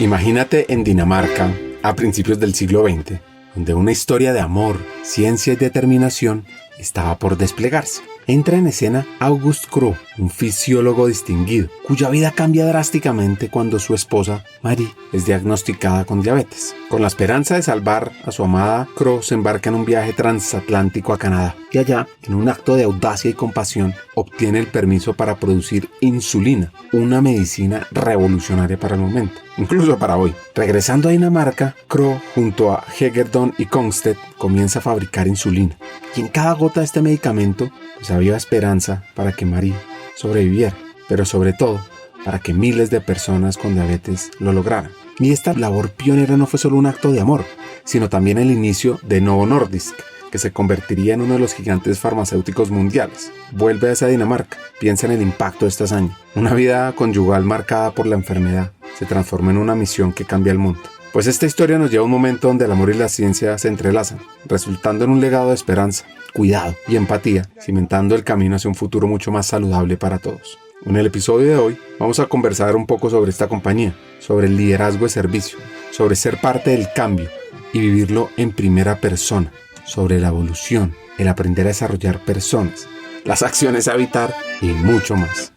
Imagínate en Dinamarca, a principios del siglo XX, donde una historia de amor, ciencia y determinación estaba por desplegarse. Entra en escena August Krogh, un fisiólogo distinguido, cuya vida cambia drásticamente cuando su esposa, Marie, es diagnosticada con diabetes. Con la esperanza de salvar a su amada, Krogh se embarca en un viaje transatlántico a Canadá y allá, en un acto de audacia y compasión, obtiene el permiso para producir insulina, una medicina revolucionaria para el momento, incluso para hoy. Regresando a Dinamarca, Krogh, junto a Hegerdon y Kongstedt, comienza a fabricar insulina, y en cada gota de este medicamento había esperanza para que Marie sobreviviera, pero sobre todo para que miles de personas con diabetes lo lograran. Y esta labor pionera no fue solo un acto de amor, sino también el inicio de Novo Nordisk, que se convertiría en uno de los gigantes farmacéuticos mundiales. Vuelve a esa Dinamarca, piensa en el impacto de esta hazaña. Una vida conyugal marcada por la enfermedad se transforma en una misión que cambia el mundo. Pues esta historia nos lleva a un momento donde el amor y la ciencia se entrelazan, resultando en un legado de esperanza, cuidado y empatía, cimentando el camino hacia un futuro mucho más saludable para todos. En el episodio de hoy vamos a conversar un poco sobre esta compañía, sobre el liderazgo de servicio, sobre ser parte del cambio y vivirlo en primera persona, sobre la evolución, el aprender a desarrollar personas, las acciones a evitar y mucho más.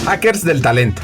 Hackers del Talento,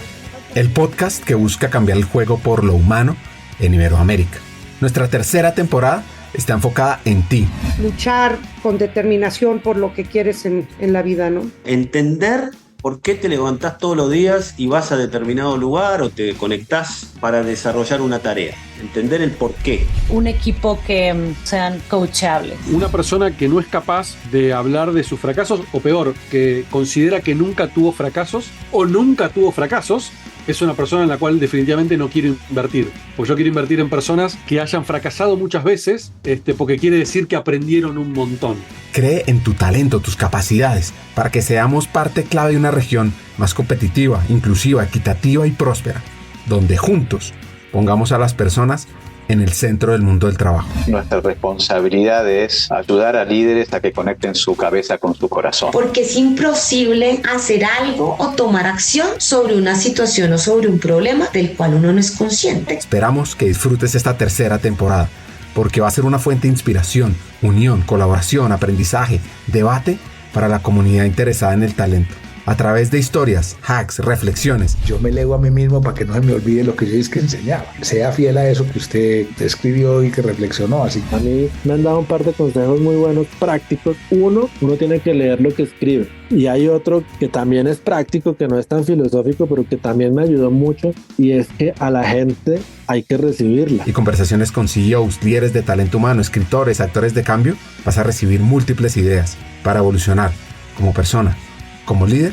el podcast que busca cambiar el juego por lo humano en Iberoamérica. Nuestra tercera temporada está enfocada en ti. Luchar con determinación por lo que quieres en la vida, ¿no? Entender por qué te levantás todos los días y vas a determinado lugar o te conectás para desarrollar una tarea. Entender el por qué. Un equipo que sean coachables. Una persona que no es capaz de hablar de sus fracasos, o peor, que considera que nunca tuvo fracasos o nunca tuvo fracasos, es una persona en la cual definitivamente no quiero invertir. Porque yo quiero invertir en personas que hayan fracasado muchas veces, porque quiere decir que aprendieron un montón. Cree en tu talento, tus capacidades, para que seamos parte clave de una región más competitiva, inclusiva, equitativa y próspera, donde juntos pongamos a las personas en el centro del mundo del trabajo. Nuestra responsabilidad es ayudar a líderes a que conecten su cabeza con su corazón. Porque es imposible hacer algo o tomar acción sobre una situación o sobre un problema del cual uno no es consciente. Esperamos que disfrutes esta tercera temporada, porque va a ser una fuente de inspiración, unión, colaboración, aprendizaje, debate para la comunidad interesada en el talento. A través de historias, hacks, reflexiones. Yo me leo a mí mismo para que no se me olvide lo que yo enseñaba. Sea fiel a eso que usted escribió y que reflexionó. Así. A mí me han dado un par de consejos muy buenos, prácticos. Uno tiene que leer lo que escribe. Y hay otro que también es práctico, que no es tan filosófico, pero que también me ayudó mucho. Y es que a la gente hay que recibirla. Y conversaciones con CEOs, líderes de talento humano, escritores, actores de cambio. Vas a recibir múltiples ideas para evolucionar como persona, como líder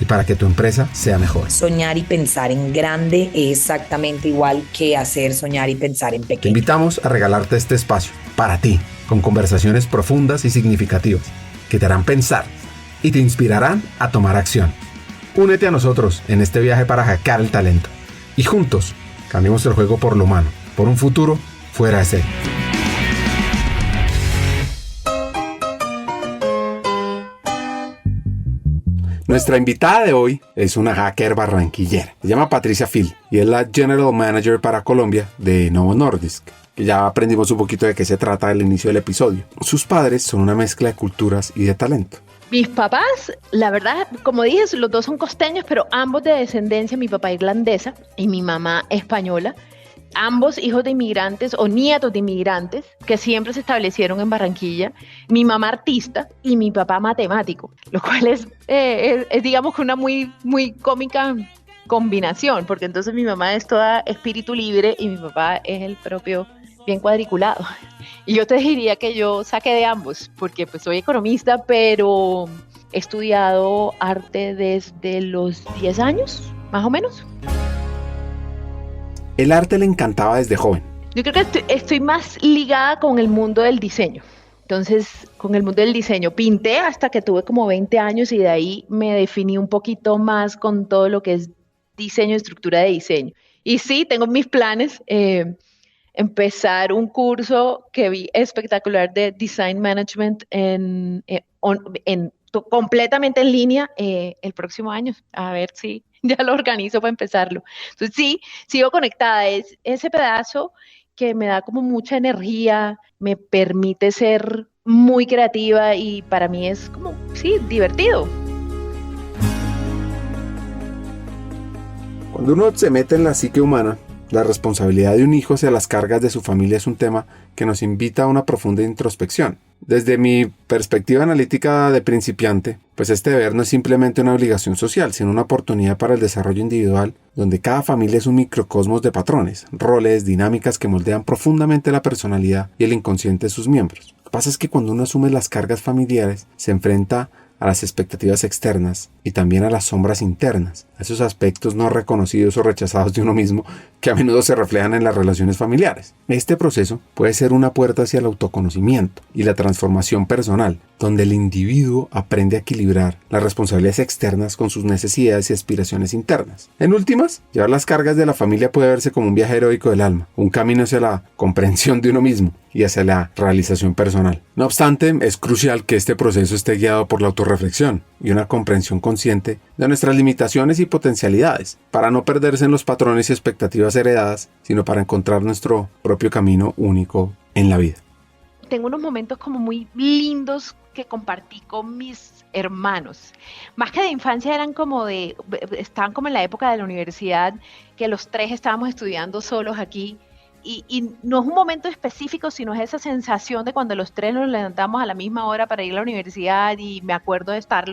y para que tu empresa sea mejor. Soñar y pensar en grande es exactamente igual que hacer soñar y pensar en pequeño. Te invitamos a regalarte este espacio para ti, con conversaciones profundas y significativas que te harán pensar y te inspirarán a tomar acción. Únete a nosotros en este viaje para hackear el talento y juntos cambiemos el juego por lo humano, por un futuro fuera de serie. Nuestra invitada de hoy es una hacker barranquillera. Se llama Patricia Phil y es la General Manager para Colombia de Novo Nordisk, que ya aprendimos un poquito de qué se trata al inicio del episodio. Sus padres son una mezcla de culturas y de talento. Mis papás, la verdad, como dije, los dos son costeños, pero ambos de descendencia, mi papá irlandesa y mi mamá española. Ambos hijos de inmigrantes o nietos de inmigrantes que siempre se establecieron en Barranquilla. Mi mamá artista y mi papá matemático, lo cual es digamos que una muy, muy cómica combinación, porque entonces mi mamá es toda espíritu libre y mi papá es el propio bien cuadriculado. Y yo te diría que yo saqué de ambos, porque pues soy economista, pero he estudiado arte desde los 10 años, más o menos. El arte le encantaba desde joven. Yo creo que estoy más ligada con el mundo del diseño. Entonces, con el mundo del diseño, pinté hasta que tuve como 20 años y de ahí me definí un poquito más con todo lo que es diseño, estructura de diseño. Y sí, tengo mis planes, empezar un curso que vi espectacular de Design Management completamente en línea el próximo año. A ver si ya lo organizo para empezarlo. Entonces sí, sigo conectada, es ese pedazo que me da como mucha energía, me permite ser muy creativa y para mí es como, sí, divertido. Cuando uno se mete en la psique humana, la responsabilidad de un hijo hacia las cargas de su familia es un tema que nos invita a una profunda introspección. Desde mi perspectiva analítica de principiante, pues este deber no es simplemente una obligación social, sino una oportunidad para el desarrollo individual, donde cada familia es un microcosmos de patrones, roles, dinámicas que moldean profundamente la personalidad y el inconsciente de sus miembros. Lo que pasa es que cuando uno asume las cargas familiares, se enfrenta a las expectativas externas y también a las sombras internas, a esos aspectos no reconocidos o rechazados de uno mismo que a menudo se reflejan en las relaciones familiares. Este proceso puede ser una puerta hacia el autoconocimiento y la transformación personal, donde el individuo aprende a equilibrar las responsabilidades externas con sus necesidades y aspiraciones internas. En últimas, llevar las cargas de la familia puede verse como un viaje heroico del alma, un camino hacia la comprensión de uno mismo y hacia la realización personal. No obstante, es crucial que este proceso esté guiado por la autorreflexión y una comprensión consciente de nuestras limitaciones y potencialidades, para no perderse en los patrones y expectativas heredadas, sino para encontrar nuestro propio camino único en la vida. Tengo unos momentos como muy lindos que compartí con mis hermanos. Más que de infancia estaban como en la época de la universidad, que los tres estábamos estudiando solos aquí. Y no es un momento específico, sino es esa sensación de cuando los tres nos levantamos a la misma hora para ir a la universidad y me acuerdo estar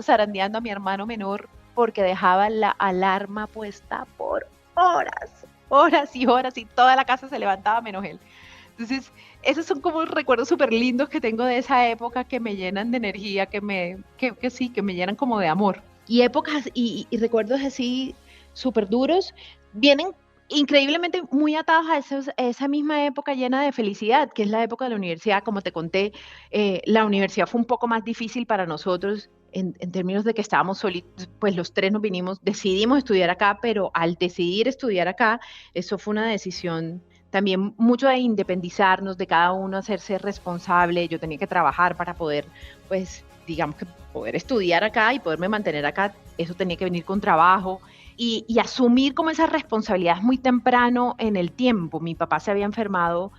zarandeando a mi hermano menor porque dejaba la alarma puesta por horas y toda la casa se levantaba menos él. Entonces, esos son como recuerdos súper lindos que tengo de esa época que me llenan de energía, que me llenan como de amor. Y épocas y recuerdos así súper duros vienen increíblemente muy atados a esa misma época llena de felicidad, que es la época de la universidad. Como te conté, la universidad fue un poco más difícil para nosotros en términos de que estábamos solitos, pues los tres decidimos estudiar acá, pero al decidir estudiar acá, eso fue una decisión también mucho de independizarnos, de cada uno hacerse responsable. Yo tenía que trabajar para poder, pues, digamos que poder estudiar acá y poderme mantener acá. Eso tenía que venir con trabajo. Y asumir como esa responsabilidad muy temprano en el tiempo. Mi papá se había enfermado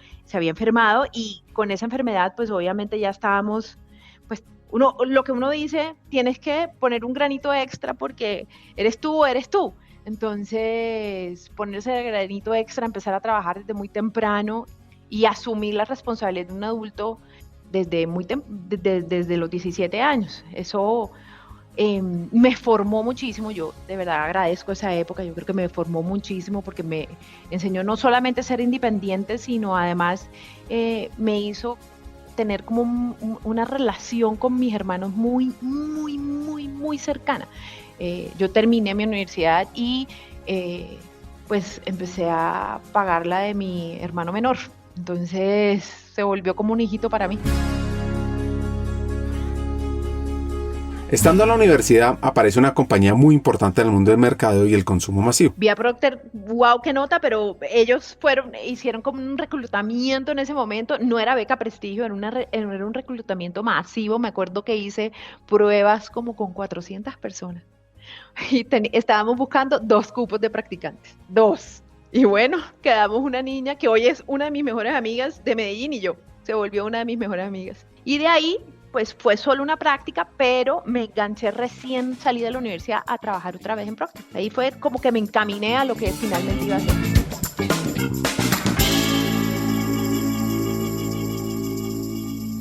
y con esa enfermedad pues obviamente ya estábamos, pues lo que uno dice, tienes que poner un granito extra porque eres tú. Entonces ponerse el granito extra, empezar a trabajar desde muy temprano y asumir la responsabilidad de un adulto desde los 17 años. Eso me formó muchísimo. Yo de verdad agradezco esa época. Yo creo que me formó muchísimo porque me enseñó no solamente a ser independiente, sino además me hizo tener como una relación con mis hermanos muy, muy, muy, muy cercana. Yo terminé mi universidad y pues empecé a pagar la de mi hermano menor. Entonces se volvió como un hijito para mí. Estando en la universidad, aparece una compañía muy importante en el mundo del mercado y el consumo masivo. Vi a Procter, wow, qué nota, pero ellos hicieron como un reclutamiento en ese momento. No era beca prestigio, era un reclutamiento masivo. Me acuerdo que hice pruebas como con 400 personas. Y estábamos buscando 2 cupos de practicantes. 2. Y bueno, quedamos una niña que hoy es una de mis mejores amigas de Medellín y yo. Se volvió una de mis mejores amigas. Y de ahí pues fue solo una práctica, pero me enganché recién salí de la universidad a trabajar otra vez en Procter. Ahí fue como que me encaminé a lo que finalmente iba a hacer.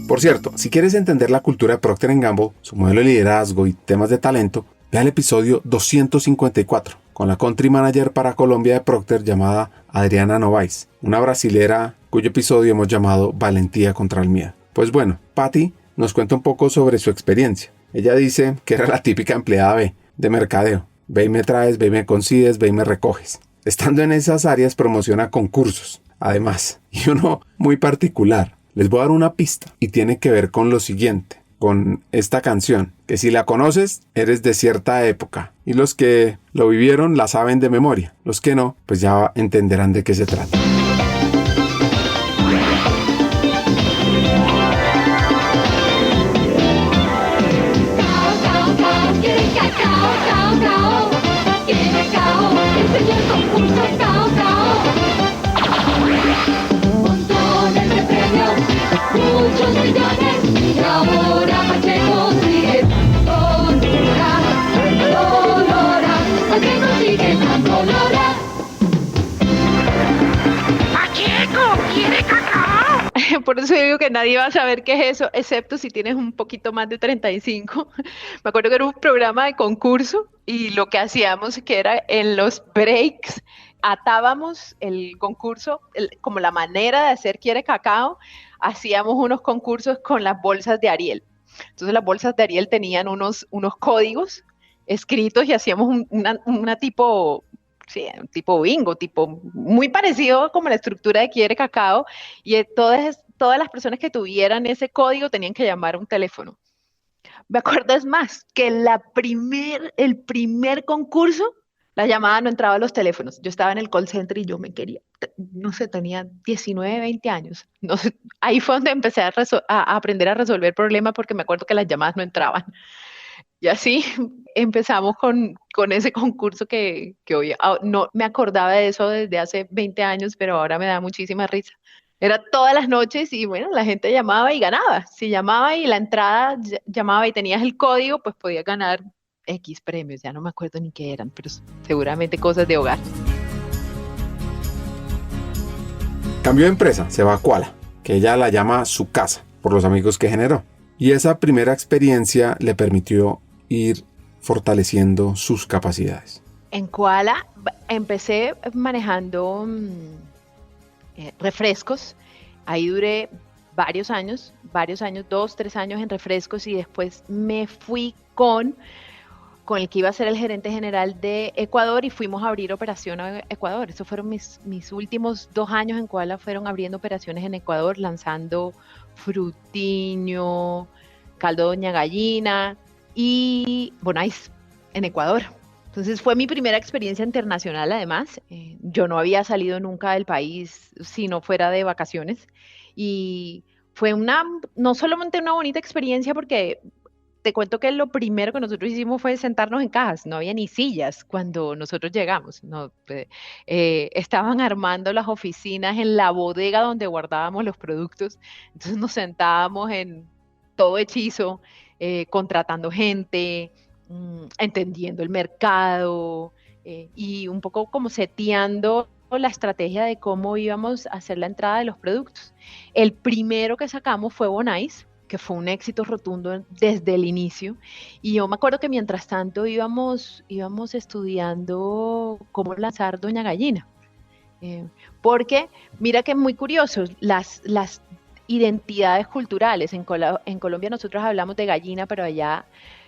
Por cierto, si quieres entender la cultura de Procter & Gamble, su modelo de liderazgo y temas de talento, ve al episodio 254 con la country manager para Colombia de Procter llamada Adriana Novaes, una brasilera cuyo episodio hemos llamado Valentía contra el miedo. Pues bueno, Patty nos cuenta un poco sobre su experiencia. Ella dice que era la típica empleada B, de mercadeo. Ve y me traes, ve y me consigues, ve y me recoges. Estando en esas áreas promociona concursos, además, y uno muy particular. Les voy a dar una pista y tiene que ver con lo siguiente, con esta canción, que si la conoces, eres de cierta época. Y los que lo vivieron la saben de memoria. Los que no, pues ya entenderán de qué se trata. Go, go, go, you got go, go. Por eso digo que nadie va a saber qué es eso, excepto si tienes un poquito más de 35. Me acuerdo que era un programa de concurso y lo que hacíamos que era en los breaks, atábamos el concurso, como la manera de hacer Quiere Cacao, hacíamos unos concursos con las bolsas de Ariel. Entonces las bolsas de Ariel tenían unos códigos escritos y hacíamos una tipo... Sí, un tipo bingo, tipo muy parecido como la estructura de Quiere Cacao, y todas las personas que tuvieran ese código tenían que llamar a un teléfono. Me acuerdo es más, que el primer concurso, la llamada no entraba a los teléfonos. Yo estaba en el call center y yo me quería, no sé, tenía 19, 20 años. No sé, ahí fue donde empecé a aprender a resolver problemas porque me acuerdo que las llamadas no entraban. Y así empezamos con ese concurso que hoy no me acordaba de eso desde hace 20 años, pero ahora me da muchísima risa. Era todas las noches y bueno, la gente llamaba y ganaba. Si llamaba y la entrada llamaba y tenías el código, pues podías ganar X premios. Ya no me acuerdo ni qué eran, pero seguramente cosas de hogar. Cambió de empresa, se va a Koala, que ella la llama su casa, por los amigos que generó. Y esa primera experiencia le permitió ir fortaleciendo sus capacidades. En Koala empecé manejando refrescos. Ahí duré varios años, 2, 3 años en refrescos y después me fui con el que iba a ser el gerente general de Ecuador y fuimos a abrir operación a Ecuador. Esos fueron mis últimos 2 años en Koala, fueron abriendo operaciones en Ecuador, lanzando Frutiño, Caldo Doña Gallina y Bonais en Ecuador. Entonces fue mi primera experiencia internacional además. Yo no había salido nunca del país sino fuera de vacaciones y fue no solamente una bonita experiencia porque te cuento que lo primero que nosotros hicimos fue sentarnos en cajas, no había ni sillas cuando nosotros llegamos, no, estaban armando las oficinas en la bodega donde guardábamos los productos, entonces nos sentábamos en todo hechizo, contratando gente, entendiendo el mercado y un poco como seteando la estrategia de cómo íbamos a hacer la entrada de los productos. El primero que sacamos fue Bonais, que fue un éxito rotundo desde el inicio. Y yo me acuerdo que mientras tanto íbamos estudiando cómo lanzar Doña Gallina. Porque mira que es muy curioso, las identidades culturales. En Colombia nosotros hablamos de gallina, pero allá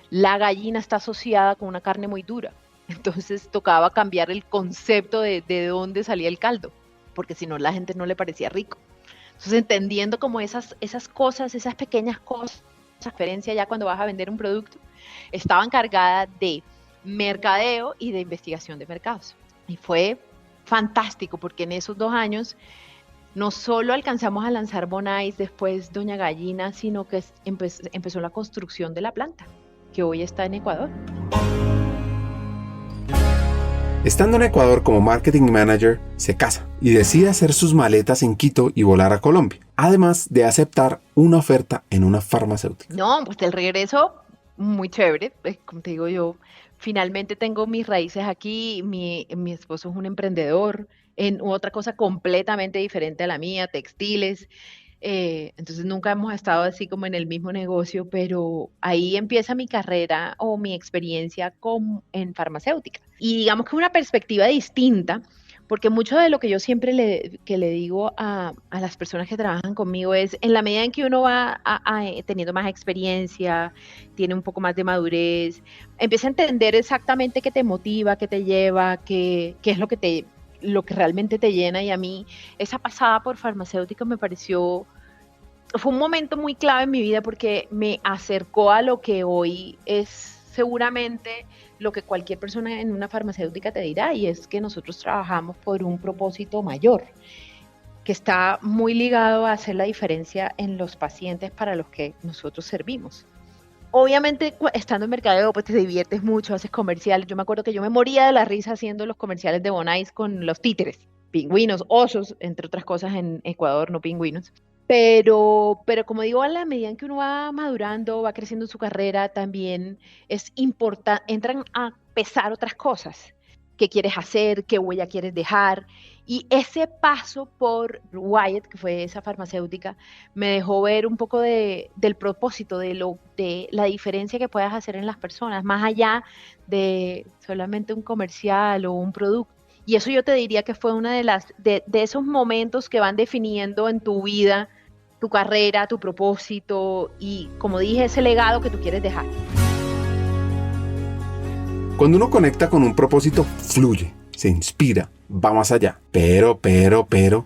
la gallina está asociada con una carne muy dura. Entonces tocaba cambiar el concepto de dónde salía el caldo, porque si no la gente no le parecía rico. Entonces, entendiendo como esas cosas, esas pequeñas cosas, esa diferencia ya cuando vas a vender un producto, estaba encargada de mercadeo y de investigación de mercados. Y fue fantástico porque en esos 2 años no solo alcanzamos a lanzar Bonais, después Doña Gallina, sino que empezó la construcción de la planta, que hoy está en Ecuador. Estando en Ecuador como marketing manager, se casa y decide hacer sus maletas en Quito y volar a Colombia, además de aceptar una oferta en una farmacéutica. No, pues el regreso muy chévere, como te digo yo, finalmente tengo mis raíces aquí, mi esposo es un emprendedor en otra cosa completamente diferente a la mía, textiles. Entonces nunca hemos estado así como en el mismo negocio, pero ahí empieza mi carrera o mi experiencia en farmacéutica. Y digamos que una perspectiva distinta, porque mucho de lo que yo siempre le digo a las personas que trabajan conmigo es, en la medida en que uno va teniendo más experiencia, tiene un poco más de madurez, empieza a entender exactamente qué te motiva, qué te lleva, qué es lo que realmente te llena. Y a mí esa pasada por farmacéutica fue un momento muy clave en mi vida porque me acercó a lo que hoy es seguramente lo que cualquier persona en una farmacéutica te dirá, y es que nosotros trabajamos por un propósito mayor, que está muy ligado a hacer la diferencia en los pacientes para los que nosotros servimos. Obviamente, estando en mercadeo, pues te diviertes mucho, haces comerciales. Yo me acuerdo que yo me moría de la risa haciendo los comerciales de Bonais con los títeres, pingüinos, osos, entre otras cosas en Ecuador, no pingüinos. Pero como digo, a la medida en que uno va madurando, va creciendo en su carrera, también es importante, entran a pesar otras cosas. qué quieres hacer, qué huella quieres dejar. Y ese paso por Wyeth, que fue esa farmacéutica, me dejó ver un poco del propósito, de la diferencia que puedas hacer en las personas, más allá de solamente un comercial o un producto. Y eso yo te diría que fue una de esos momentos que van definiendo en tu vida, tu carrera, tu propósito y, como dije, ese legado que tú quieres dejar. Cuando uno conecta con un propósito, fluye, se inspira, va más allá. Pero,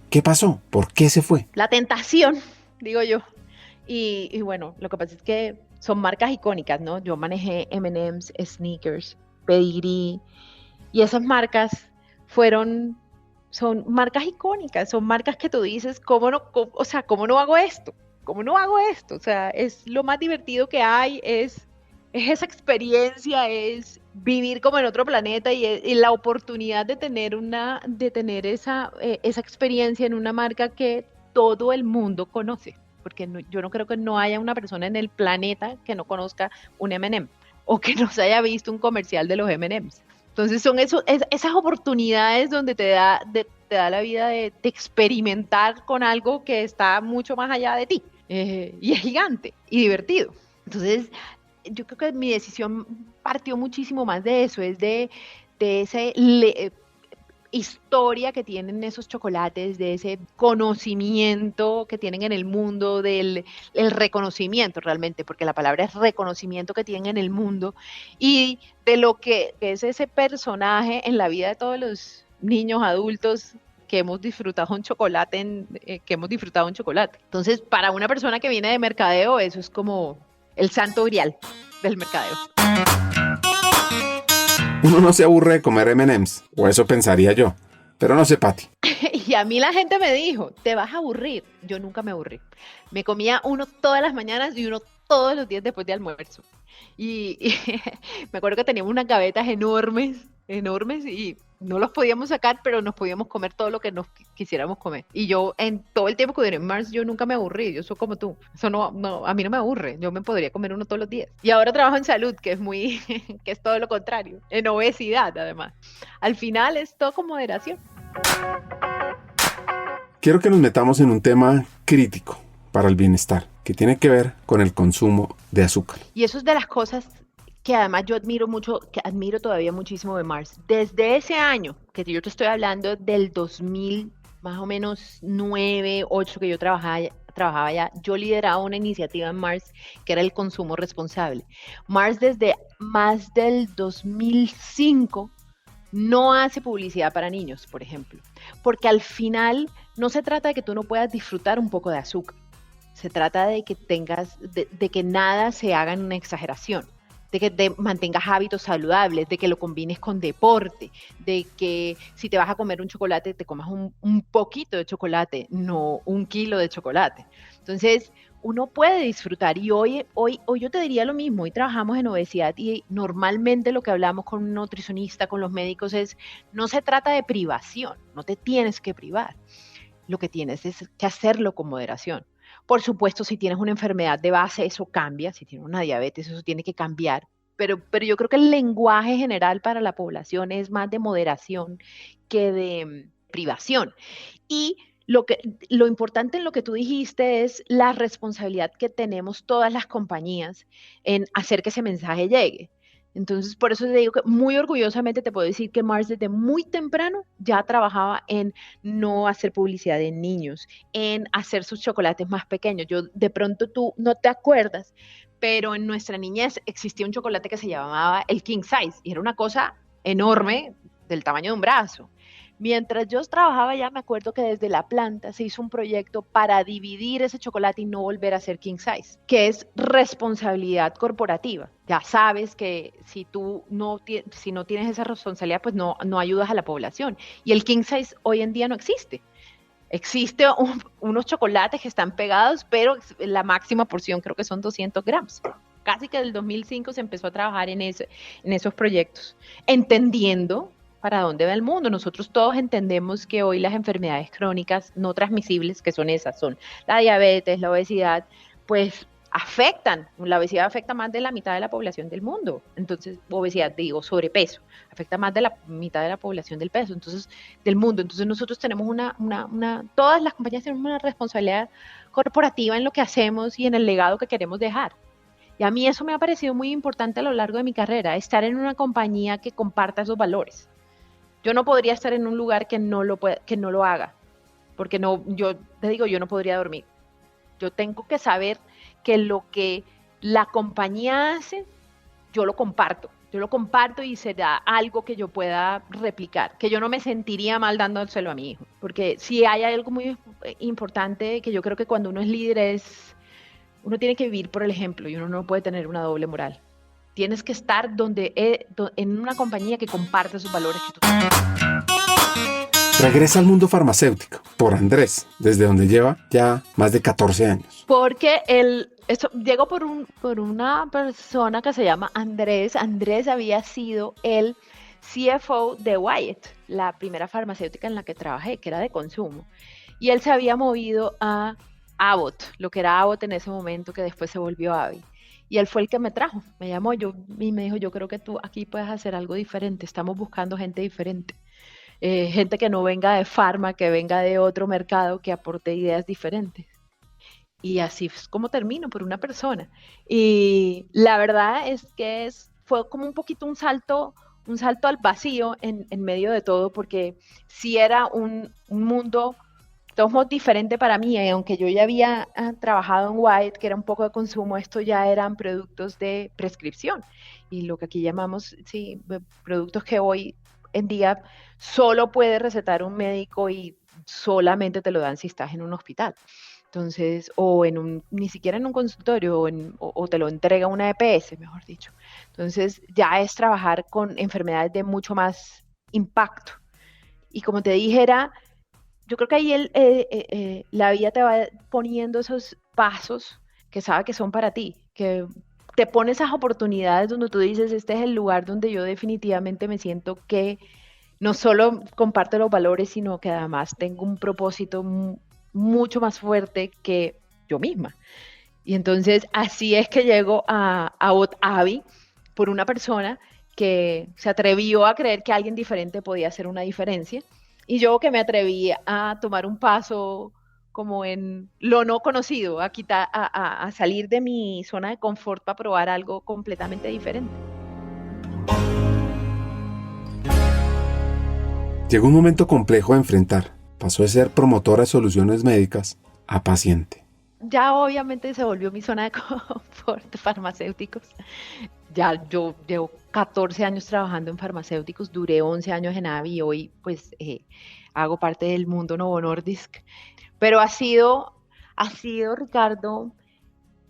¿qué pasó? ¿Por qué se fue? La tentación, digo yo. Y bueno, lo que pasa es que son marcas icónicas, ¿no? Yo manejé M&M's, Snickers, Pedigree, y esas marcas son marcas icónicas, son marcas que tú dices, ¿cómo no hago esto? ¿Cómo no hago esto? O sea, es lo más divertido que hay, es esa experiencia, es vivir como en otro planeta y la oportunidad de tener esa experiencia en una marca que todo el mundo conoce, porque yo no creo que no haya una persona en el planeta que no conozca un M&M o que no se haya visto un comercial de los M&M's. Entonces son esas oportunidades donde te da la vida de experimentar con algo que está mucho más allá de ti, y es gigante y divertido. Entonces yo creo que mi decisión partió muchísimo más de eso, es de esa historia que tienen esos chocolates, de ese conocimiento que tienen en el mundo, el reconocimiento realmente, porque la palabra es reconocimiento que tienen en el mundo, y de lo que es ese personaje en la vida de todos los niños, adultos que hemos disfrutado un chocolate. Entonces, para una persona que viene de mercadeo, eso es como el santo grial del mercadeo. Uno no se aburre de comer M&M's, o eso pensaría yo, pero no sé, Pati. Y a mí la gente me dijo, te vas a aburrir. Yo nunca me aburrí. Me comía uno todas las mañanas y uno todos los días después de almuerzo. Y me acuerdo que teníamos unas gavetas enormes y no los podíamos sacar, pero nos podíamos comer todo lo que nos quisiéramos comer. Y yo, en todo el tiempo que duré en Mars, yo nunca me aburrí. Yo soy como tú. Eso no, a mí no me aburre. Yo me podría comer uno todos los días. Y ahora trabajo en salud, que es todo lo contrario. En obesidad, además. Al final es todo con moderación. Quiero que nos metamos en un tema crítico para el bienestar, que tiene que ver con el consumo de azúcar. Y eso es de las cosas que además yo admiro mucho, que admiro todavía muchísimo de Mars. Desde ese año, que yo te estoy hablando del 2000, más o menos 9, 8 que yo trabajaba allá, yo lideraba una iniciativa en Mars que era el consumo responsable. Mars desde más del 2005 no hace publicidad para niños, por ejemplo, porque al final no se trata de que tú no puedas disfrutar un poco de azúcar, se trata de que de que nada se haga en una exageración, de que te mantengas hábitos saludables, de que lo combines con deporte, de que si te vas a comer un chocolate, te comas un poquito de chocolate, no 1 kilo de chocolate. Entonces, uno puede disfrutar y hoy yo te diría lo mismo, hoy trabajamos en obesidad y normalmente lo que hablamos con un nutricionista, con los médicos es, no se trata de privación, no te tienes que privar, lo que tienes es que hacerlo con moderación. Por supuesto, si tienes una enfermedad de base, eso cambia. Si tienes una diabetes, eso tiene que cambiar. Pero yo creo que el lenguaje general para la población es más de moderación que de privación. Y lo importante en lo que tú dijiste es la responsabilidad que tenemos todas las compañías en hacer que ese mensaje llegue. Entonces, por eso te digo que muy orgullosamente te puedo decir que Mars desde muy temprano ya trabajaba en no hacer publicidad en niños, en hacer sus chocolates más pequeños. De pronto tú no te acuerdas, pero en nuestra niñez existía un chocolate que se llamaba el King Size y era una cosa enorme del tamaño de un brazo. Mientras yo trabajaba allá, me acuerdo que desde la planta se hizo un proyecto para dividir ese chocolate y no volver a ser king size, que es responsabilidad corporativa. Ya sabes que si no tienes esa responsabilidad, pues no ayudas a la población. Y el king size hoy en día no existe. Existe unos chocolates que están pegados, pero la máxima porción creo que son 200 gramos. Casi que del 2005 se empezó a trabajar en esos proyectos, entendiendo para dónde va el mundo. Nosotros todos entendemos que hoy las enfermedades crónicas no transmisibles, que son la diabetes, la obesidad, pues la obesidad afecta más de la mitad de la población del mundo. Entonces, obesidad, digo, sobrepeso, afecta más de la mitad de la población del mundo. Entonces, nosotros tenemos todas las compañías tenemos una responsabilidad corporativa en lo que hacemos y en el legado que queremos dejar. Y a mí eso me ha parecido muy importante a lo largo de mi carrera, estar en una compañía que comparta esos valores. Yo no podría estar en un lugar que no lo haga, porque yo te digo, yo no podría dormir. Yo tengo que saber que lo que la compañía hace, yo lo comparto y será algo que yo pueda replicar, que yo no me sentiría mal dándoselo a mi hijo, porque si hay algo muy importante que yo creo que cuando uno es líder uno tiene que vivir por el ejemplo y uno no puede tener una doble moral. Tienes que estar en una compañía que comparte esos valores que tú tienes. Regresa al mundo farmacéutico por Andrés, desde donde lleva ya más de 14 años. Porque llegó por una persona que se llama Andrés. Andrés había sido el CFO de Wyeth, la primera farmacéutica en la que trabajé, que era de consumo. Y él se había movido a Abbott, lo que era Abbott en ese momento, que después se volvió AbbVie. Y él fue el que me trajo, me llamó y me dijo, yo creo que tú aquí puedes hacer algo diferente, estamos buscando gente diferente. Gente que no venga de farma, que venga de otro mercado, que aporte ideas diferentes. Y así es como termino, por una persona. Y la verdad es que fue como un poquito un salto al vacío en medio de todo, porque sí era un mundo diferente para mí, y aunque yo ya había trabajado en Wyeth, que era un poco de consumo, esto ya eran productos de prescripción, y lo que aquí llamamos, productos que hoy en día solo puede recetar un médico y solamente te lo dan si estás en un hospital. Entonces, ni siquiera en un consultorio, o te lo entrega una EPS, mejor dicho. Entonces, ya es trabajar con enfermedades de mucho más impacto. Y como te dije, yo creo que ahí la vida te va poniendo esos pasos que sabe que son para ti, que te pone esas oportunidades donde tú dices, este es el lugar donde yo definitivamente me siento que no solo comparto los valores, sino que además tengo un propósito mucho más fuerte que yo misma. Y entonces así es que llego a AbbVie por una persona que se atrevió a creer que alguien diferente podía hacer una diferencia. Y yo que me atreví a tomar un paso como en lo no conocido, a salir de mi zona de confort para probar algo completamente diferente. Llegó un momento complejo a enfrentar. Pasó de ser promotora de soluciones médicas a paciente. Ya obviamente se volvió mi zona de confort de farmacéuticos. Ya yo llevo 14 años trabajando en farmacéuticos, duré 11 años en AbbVie y hoy pues hago parte del mundo Novo Nordisk. Pero ha sido, Ricardo,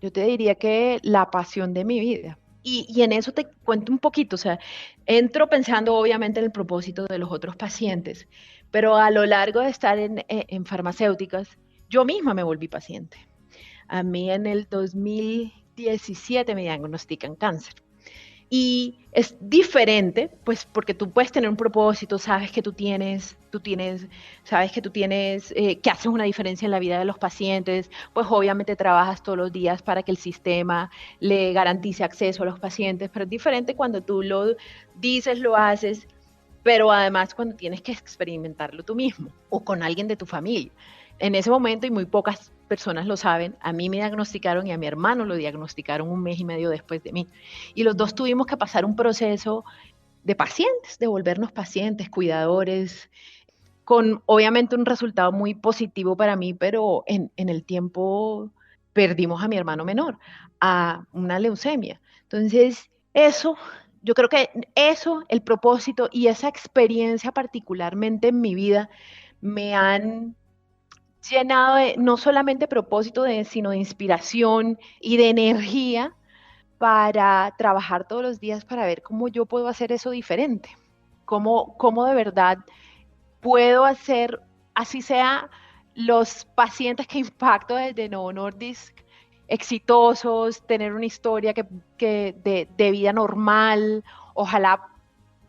yo te diría que la pasión de mi vida. Y en eso te cuento un poquito, o sea, entro pensando obviamente en el propósito de los otros pacientes, pero a lo largo de estar en farmacéuticas, yo misma me volví paciente. A mí en el 2017 me diagnostican cáncer. Y es diferente, pues porque tú puedes tener un propósito, sabes que que haces una diferencia en la vida de los pacientes, pues obviamente trabajas todos los días para que el sistema le garantice acceso a los pacientes, pero es diferente cuando tú lo dices, lo haces, pero además cuando tienes que experimentarlo tú mismo o con alguien de tu familia. En ese momento, y muy pocas personas lo saben, a mí me diagnosticaron y a mi hermano lo diagnosticaron 1 mes y medio después de mí. Y los dos tuvimos que pasar un proceso de pacientes, de volvernos pacientes, cuidadores, con obviamente un resultado muy positivo para mí, pero en el tiempo perdimos a mi hermano menor, a una leucemia. Entonces, yo creo que el propósito y esa experiencia particularmente en mi vida me han llenado de no solamente propósito, sino de inspiración y de energía para trabajar todos los días para ver cómo yo puedo hacer eso diferente, cómo de verdad puedo hacer, así sea los pacientes que impacto desde Novo Nordisk, exitosos, tener una historia de vida normal, ojalá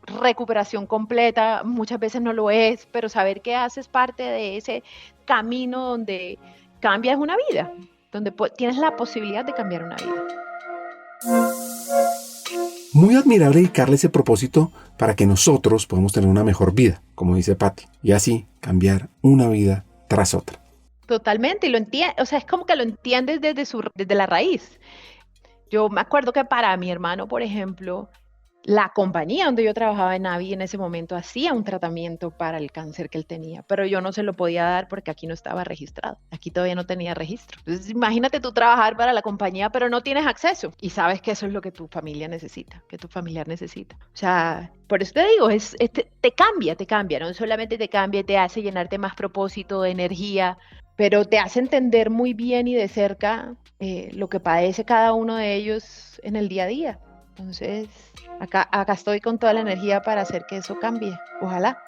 recuperación completa, muchas veces no lo es, pero saber que haces parte de ese camino donde cambias una vida. donde tienes la posibilidad de cambiar una vida. Muy admirable dedicarle ese propósito para que nosotros podamos tener una mejor vida, como dice Patti, y así cambiar una vida tras otra. Totalmente, y lo entiende, o sea, es como que lo entiendes desde la raíz. Yo me acuerdo que para mi hermano, por ejemplo, la compañía donde yo trabajaba en Navi en ese momento hacía un tratamiento para el cáncer que él tenía, pero yo no se lo podía dar porque aquí no estaba registrado, aquí todavía no tenía registro. Entonces, imagínate tú trabajar para la compañía, pero no tienes acceso y sabes que eso es lo que tu familia necesita, que tu familiar necesita. O sea, por eso te digo, te cambia, no solamente te cambia, te hace llenarte más propósito, de energía, pero te hace entender muy bien y de cerca lo que padece cada uno de ellos en el día a día. Entonces, acá estoy con toda la energía para hacer que eso cambie. Ojalá.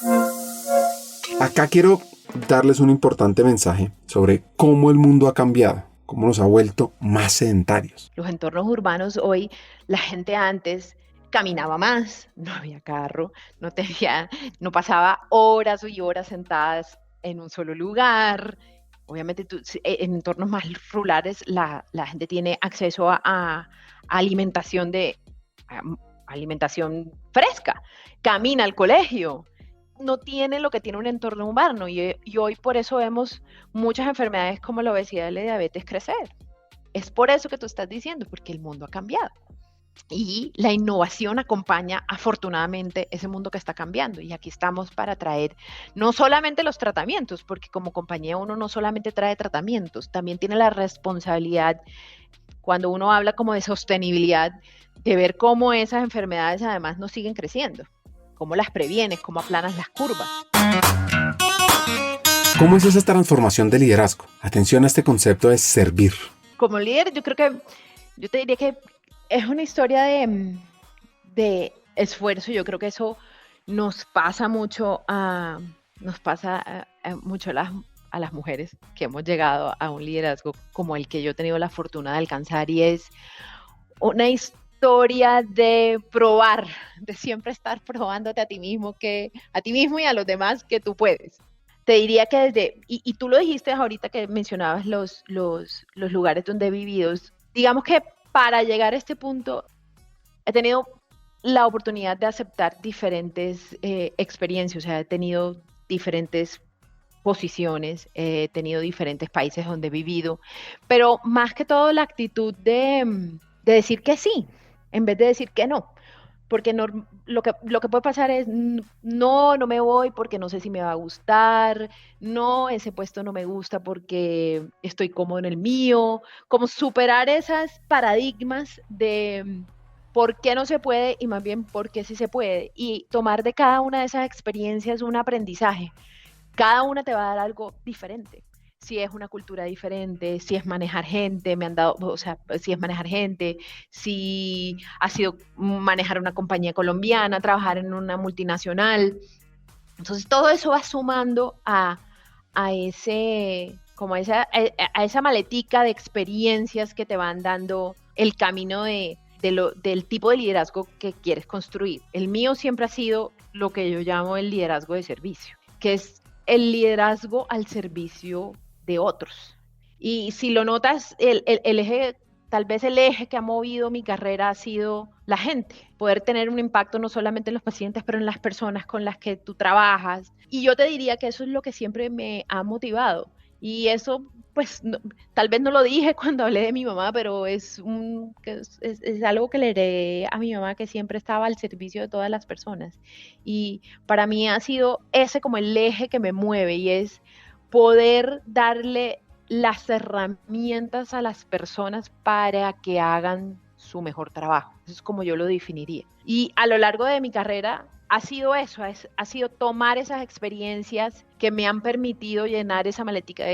Acá quiero darles un importante mensaje sobre cómo el mundo ha cambiado, cómo nos ha vuelto más sedentarios. Los entornos urbanos hoy, la gente antes caminaba más, no había carro, no pasaba horas y horas sentadas en un solo lugar. Obviamente en entornos más rurales la gente tiene acceso a alimentación fresca, camina al colegio, no tiene lo que tiene un entorno urbano y hoy por eso vemos muchas enfermedades como la obesidad y la diabetes crecer. Es por eso que tú estás diciendo, porque el mundo ha cambiado. Y la innovación acompaña afortunadamente ese mundo que está cambiando y aquí estamos para traer no solamente los tratamientos, porque como compañía uno no solamente trae tratamientos, también tiene la responsabilidad, cuando uno habla como de sostenibilidad, de ver cómo esas enfermedades además no siguen creciendo, cómo las previenes, cómo aplanas las curvas. ¿Cómo es esa transformación de liderazgo? Atención a este concepto de servir. Como líder yo te diría que es una historia de esfuerzo. Yo creo que eso nos pasa mucho a las mujeres que hemos llegado a un liderazgo como el que yo he tenido la fortuna de alcanzar, y es una historia de probar, de siempre estar probándote a ti mismo y a los demás que tú puedes. Te diría que y tú lo dijiste ahorita que mencionabas los lugares donde he vivido, digamos que para llegar a este punto he tenido la oportunidad de aceptar diferentes experiencias, o sea, he tenido diferentes posiciones, he tenido diferentes países donde he vivido, pero más que todo la actitud de decir que sí, en vez de decir que no, porque lo que puede pasar es no me voy porque no sé si me va a gustar, no, ese puesto no me gusta porque estoy cómodo en el mío, como superar esos paradigmas de por qué no se puede y más bien por qué sí se puede, y tomar de cada una de esas experiencias un aprendizaje. Cada una te va a dar algo diferente. Si es una cultura diferente, si es manejar gente, si es manejar gente, si ha sido manejar una compañía colombiana, trabajar en una multinacional. Entonces todo eso va sumando a esa maletica de experiencias que te van dando el camino del tipo de liderazgo que quieres construir. El mío siempre ha sido lo que yo llamo el liderazgo de servicio, que es el liderazgo al servicio de otros. Y si lo notas, tal vez el eje que ha movido mi carrera ha sido la gente, poder tener un impacto no solamente en los pacientes, pero en las personas con las que tú trabajas. Y yo te diría que eso es lo que siempre me ha motivado. Y eso, pues, tal vez no lo dije cuando hablé de mi mamá, pero es algo que le heredé a mi mamá, que siempre estaba al servicio de todas las personas. Y para mí ha sido ese como el eje que me mueve, y es poder darle las herramientas a las personas para que hagan su mejor trabajo. Eso es como yo lo definiría. Y a lo largo de mi carrera ha sido eso, ha sido tomar esas experiencias que me han permitido llenar esa maletica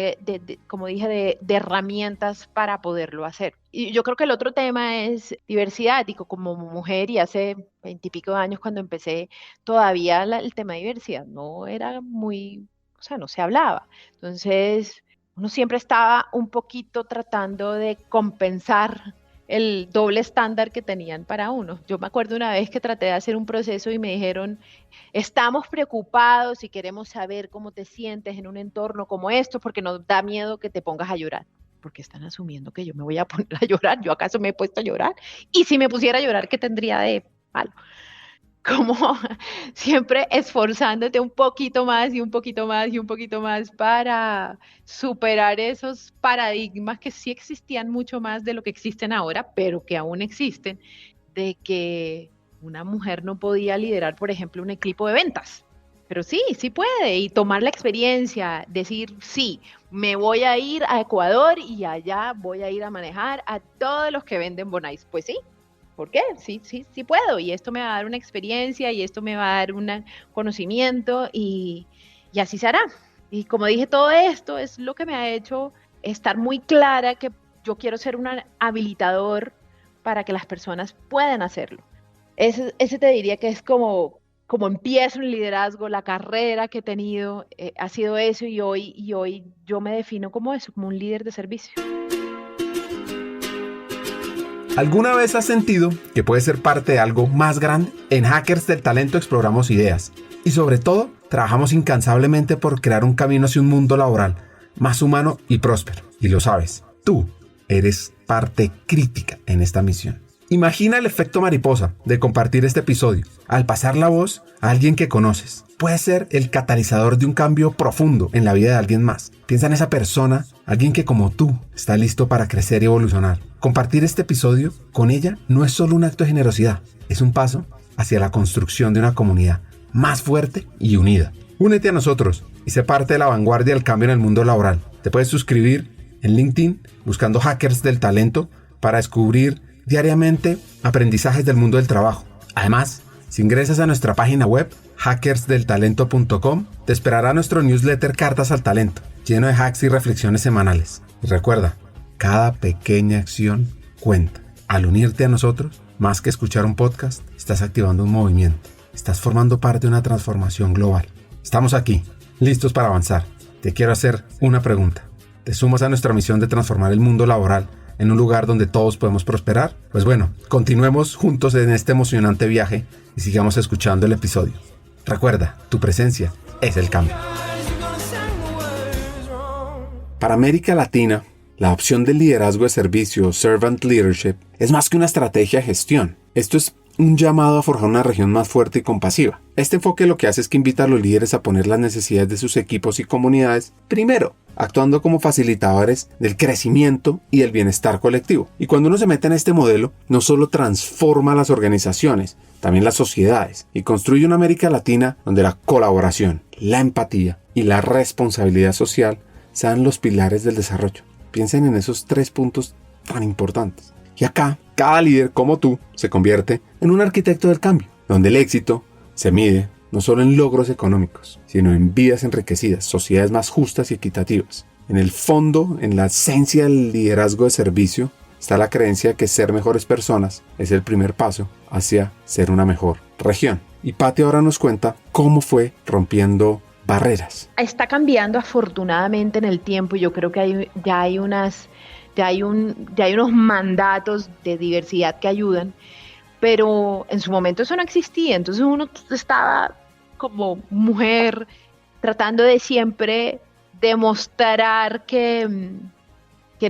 como dije, de herramientas para poderlo hacer. Y yo creo que el otro tema es diversidad. Digo, como mujer, y hace 20 y pico de años cuando empecé, todavía el tema de diversidad no era no se hablaba. Entonces, uno siempre estaba un poquito tratando de compensar el doble estándar que tenían para uno. Yo me acuerdo una vez que traté de hacer un proceso y me dijeron, estamos preocupados y queremos saber cómo te sientes en un entorno como esto porque nos da miedo que te pongas a llorar. porque están asumiendo que yo me voy a poner a llorar. ¿Yo acaso me he puesto a llorar? Y si me pusiera a llorar, ¿qué tendría de malo? Como siempre esforzándote un poquito más y un poquito más y un poquito más para superar esos paradigmas que sí existían mucho más de lo que existen ahora, pero que aún existen, de que una mujer no podía liderar, por ejemplo, un equipo de ventas. Pero sí, sí puede, y tomar la experiencia, decir, sí, me voy a ir a Ecuador y allá voy a ir a manejar a todos los que venden Bonais. Pues sí. ¿Por qué? Sí, sí, sí puedo, y esto me va a dar una experiencia y esto me va a dar un conocimiento y así se hará. Y como dije, todo esto es lo que me ha hecho estar muy clara que yo quiero ser un habilitador para que las personas puedan hacerlo. Ese te diría que es como empiezo el liderazgo, la carrera que he tenido, ha sido eso, y hoy yo me defino como eso, como un líder de servicio. ¿Alguna vez has sentido que puedes ser parte de algo más grande? En Hackers del Talento exploramos ideas y sobre todo trabajamos incansablemente por crear un camino hacia un mundo laboral más humano y próspero. Y lo sabes, tú eres parte crítica en esta misión. Imagina el efecto mariposa de compartir este episodio. Al pasar la voz a alguien que conoces, puede ser el catalizador de un cambio profundo en la vida de alguien más. Piensa en esa persona, alguien que como tú está listo para crecer y evolucionar. Compartir este episodio con ella no es solo un acto de generosidad, es un paso hacia la construcción de una comunidad más fuerte y unida. Únete a nosotros y sé parte de la vanguardia del cambio en el mundo laboral. Te puedes suscribir en LinkedIn buscando Hackers del Talento para descubrir diariamente aprendizajes del mundo del trabajo. Además, si ingresas a nuestra página web hackersdeltalento.com, te esperará nuestro newsletter Cartas al Talento, lleno de hacks y reflexiones semanales. Y recuerda, cada pequeña acción cuenta. Al unirte a nosotros, más que escuchar un podcast, estás activando un movimiento. Estás formando parte de una transformación global. Estamos aquí, listos para avanzar. Te quiero hacer una pregunta. ¿Te sumas a nuestra misión de transformar el mundo laboral en un lugar donde todos podemos prosperar? Pues bueno, continuemos juntos en este emocionante viaje y sigamos escuchando el episodio. Recuerda, tu presencia es el cambio. Para América Latina, la opción del liderazgo de servicio, Servant Leadership, es más que una estrategia de gestión. Esto es un llamado a forjar una región más fuerte y compasiva. Este enfoque lo que hace es que invita a los líderes a poner las necesidades de sus equipos y comunidades primero, actuando como facilitadores del crecimiento y del bienestar colectivo. Y cuando uno se mete en este modelo, no solo transforma las organizaciones, también las sociedades, y construye una América Latina donde la colaboración, la empatía y la responsabilidad social sean los pilares del desarrollo. Piensen en esos 3 puntos tan importantes. Y acá, cada líder como tú se convierte en un arquitecto del cambio, donde el éxito se mide no solo en logros económicos, sino en vidas enriquecidas, sociedades más justas y equitativas. En el fondo, en la esencia del liderazgo de servicio, está la creencia de que ser mejores personas es el primer paso hacia ser una mejor región. Y Patti ahora nos cuenta cómo fue rompiendo barreras. Está cambiando afortunadamente en el tiempo, y yo creo que ya hay unos mandatos de diversidad que ayudan, pero en su momento eso no existía. Entonces uno estaba como mujer tratando de siempre demostrar que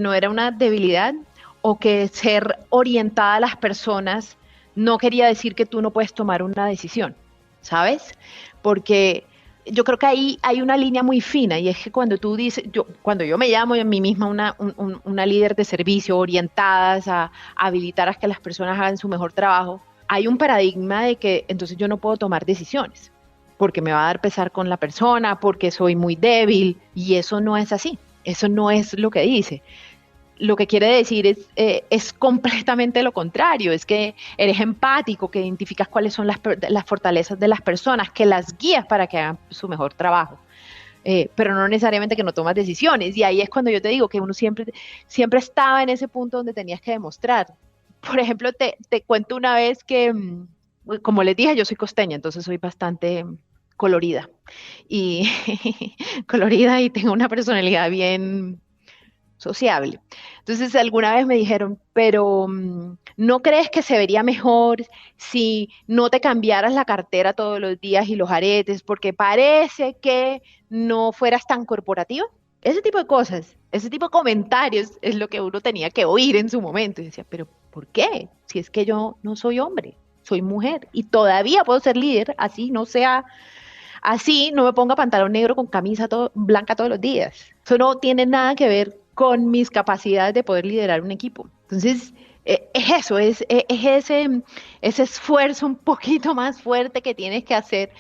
no era una debilidad, o que ser orientada a las personas no quería decir que tú no puedes tomar una decisión, ¿sabes? Porque yo creo que ahí hay una línea muy fina, y es que cuando tú dices, cuando yo me llamo a mí misma una líder de servicio orientadas a habilitar a que las personas hagan su mejor trabajo, hay un paradigma de que entonces yo no puedo tomar decisiones porque me va a dar pesar con la persona, porque soy muy débil, y eso no es así, eso no es lo que dice. Lo que quiere decir es completamente lo contrario, es que eres empático, que identificas cuáles son las fortalezas de las personas, que las guías para que hagan su mejor trabajo, pero no necesariamente que no tomas decisiones. Y ahí es cuando yo te digo que uno siempre estaba en ese punto donde tenías que demostrar. Por ejemplo, te cuento una vez que, como les dije, yo soy costeña, entonces soy bastante colorida, y colorida, y tengo una personalidad bien sociable. Entonces alguna vez me dijeron, pero ¿no crees que se vería mejor si no te cambiaras la cartera todos los días y los aretes, porque parece que no fueras tan corporativa? Ese tipo de cosas, ese tipo de comentarios es lo que uno tenía que oír en su momento. Y decía, pero ¿por qué? Si es que yo no soy hombre, soy mujer y todavía puedo ser líder, así no sea, así no me ponga pantalón negro con camisa blanca todos los días. Eso no tiene nada que ver con mis capacidades de poder liderar un equipo. Entonces, es eso, es ese esfuerzo un poquito más fuerte que tienes que hacer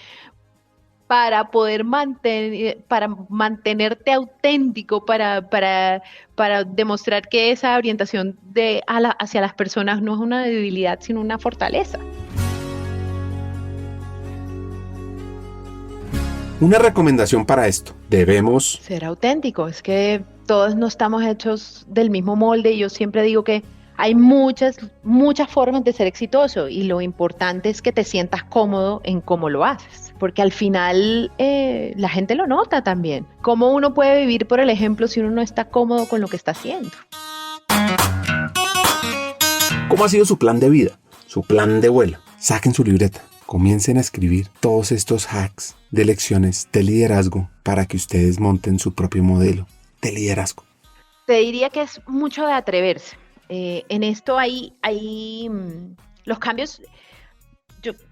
para poder mantenerte auténtico, para demostrar que esa orientación hacia las personas no es una debilidad, sino una fortaleza. Una recomendación para esto: debemos ser auténtico. Es que todos no estamos hechos del mismo molde y yo siempre digo que hay muchas formas de ser exitoso y lo importante es que te sientas cómodo en cómo lo haces, porque al final la gente lo nota también. ¿Cómo uno puede vivir por el ejemplo si uno no está cómodo con lo que está haciendo? ¿Cómo ha sido su plan de vida? Su plan de vuelo. Saquen su libreta. Comiencen a escribir todos estos hacks de lecciones de liderazgo para que ustedes monten su propio modelo de liderazgo. Te diría que es mucho de atreverse. En esto los cambios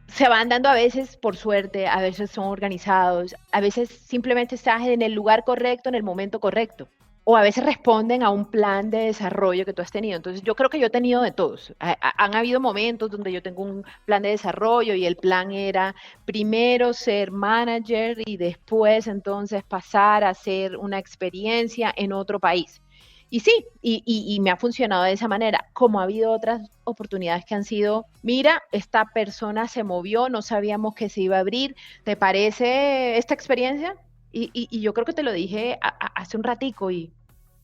se van dando a veces por suerte, a veces son organizados, a veces simplemente estás en el lugar correcto, en el momento correcto, o a veces responden a un plan de desarrollo que tú has tenido. Entonces yo creo que yo he tenido de todos. Han habido momentos donde yo tengo un plan de desarrollo y el plan era primero ser manager y después entonces pasar a hacer una experiencia en otro país. Y sí, y me ha funcionado de esa manera, como ha habido otras oportunidades que han sido, mira, esta persona se movió, no sabíamos que se iba a abrir, ¿te parece esta experiencia? Y yo creo que te lo dije hace un ratico y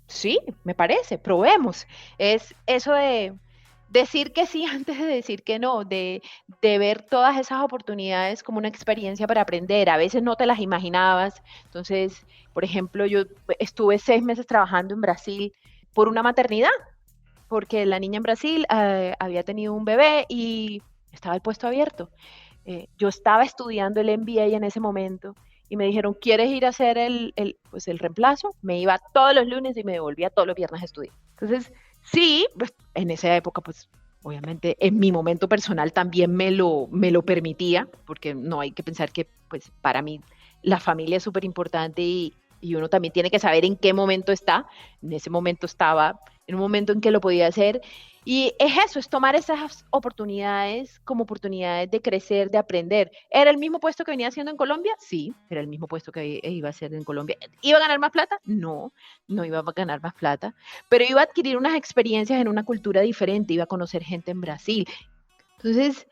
sí, me parece, probemos. Es eso de decir que sí antes de decir que no, de ver todas esas oportunidades como una experiencia para aprender. A veces no te las imaginabas. Entonces, por ejemplo, yo estuve 6 meses trabajando en Brasil por una maternidad, porque la niña en Brasil había tenido un bebé y estaba el puesto abierto. Yo estaba estudiando el MBA en ese momento y me dijeron, ¿quieres ir a hacer el reemplazo? Me iba todos los lunes y me devolvía todos los viernes a estudiar. Entonces, sí, pues, en esa época, pues obviamente en mi momento personal también me lo permitía, porque no hay que pensar que pues para mí la familia es súper importante y uno también tiene que saber en qué momento está. En ese momento estaba en un momento en que lo podía hacer. Y es eso, es tomar esas oportunidades como oportunidades de crecer, de aprender. ¿Era el mismo puesto que venía haciendo en Colombia? Sí, era el mismo puesto que iba a hacer en Colombia. ¿Iba a ganar más plata? No, no iba a ganar más plata, pero iba a adquirir unas experiencias en una cultura diferente, iba a conocer gente en Brasil. Entonces,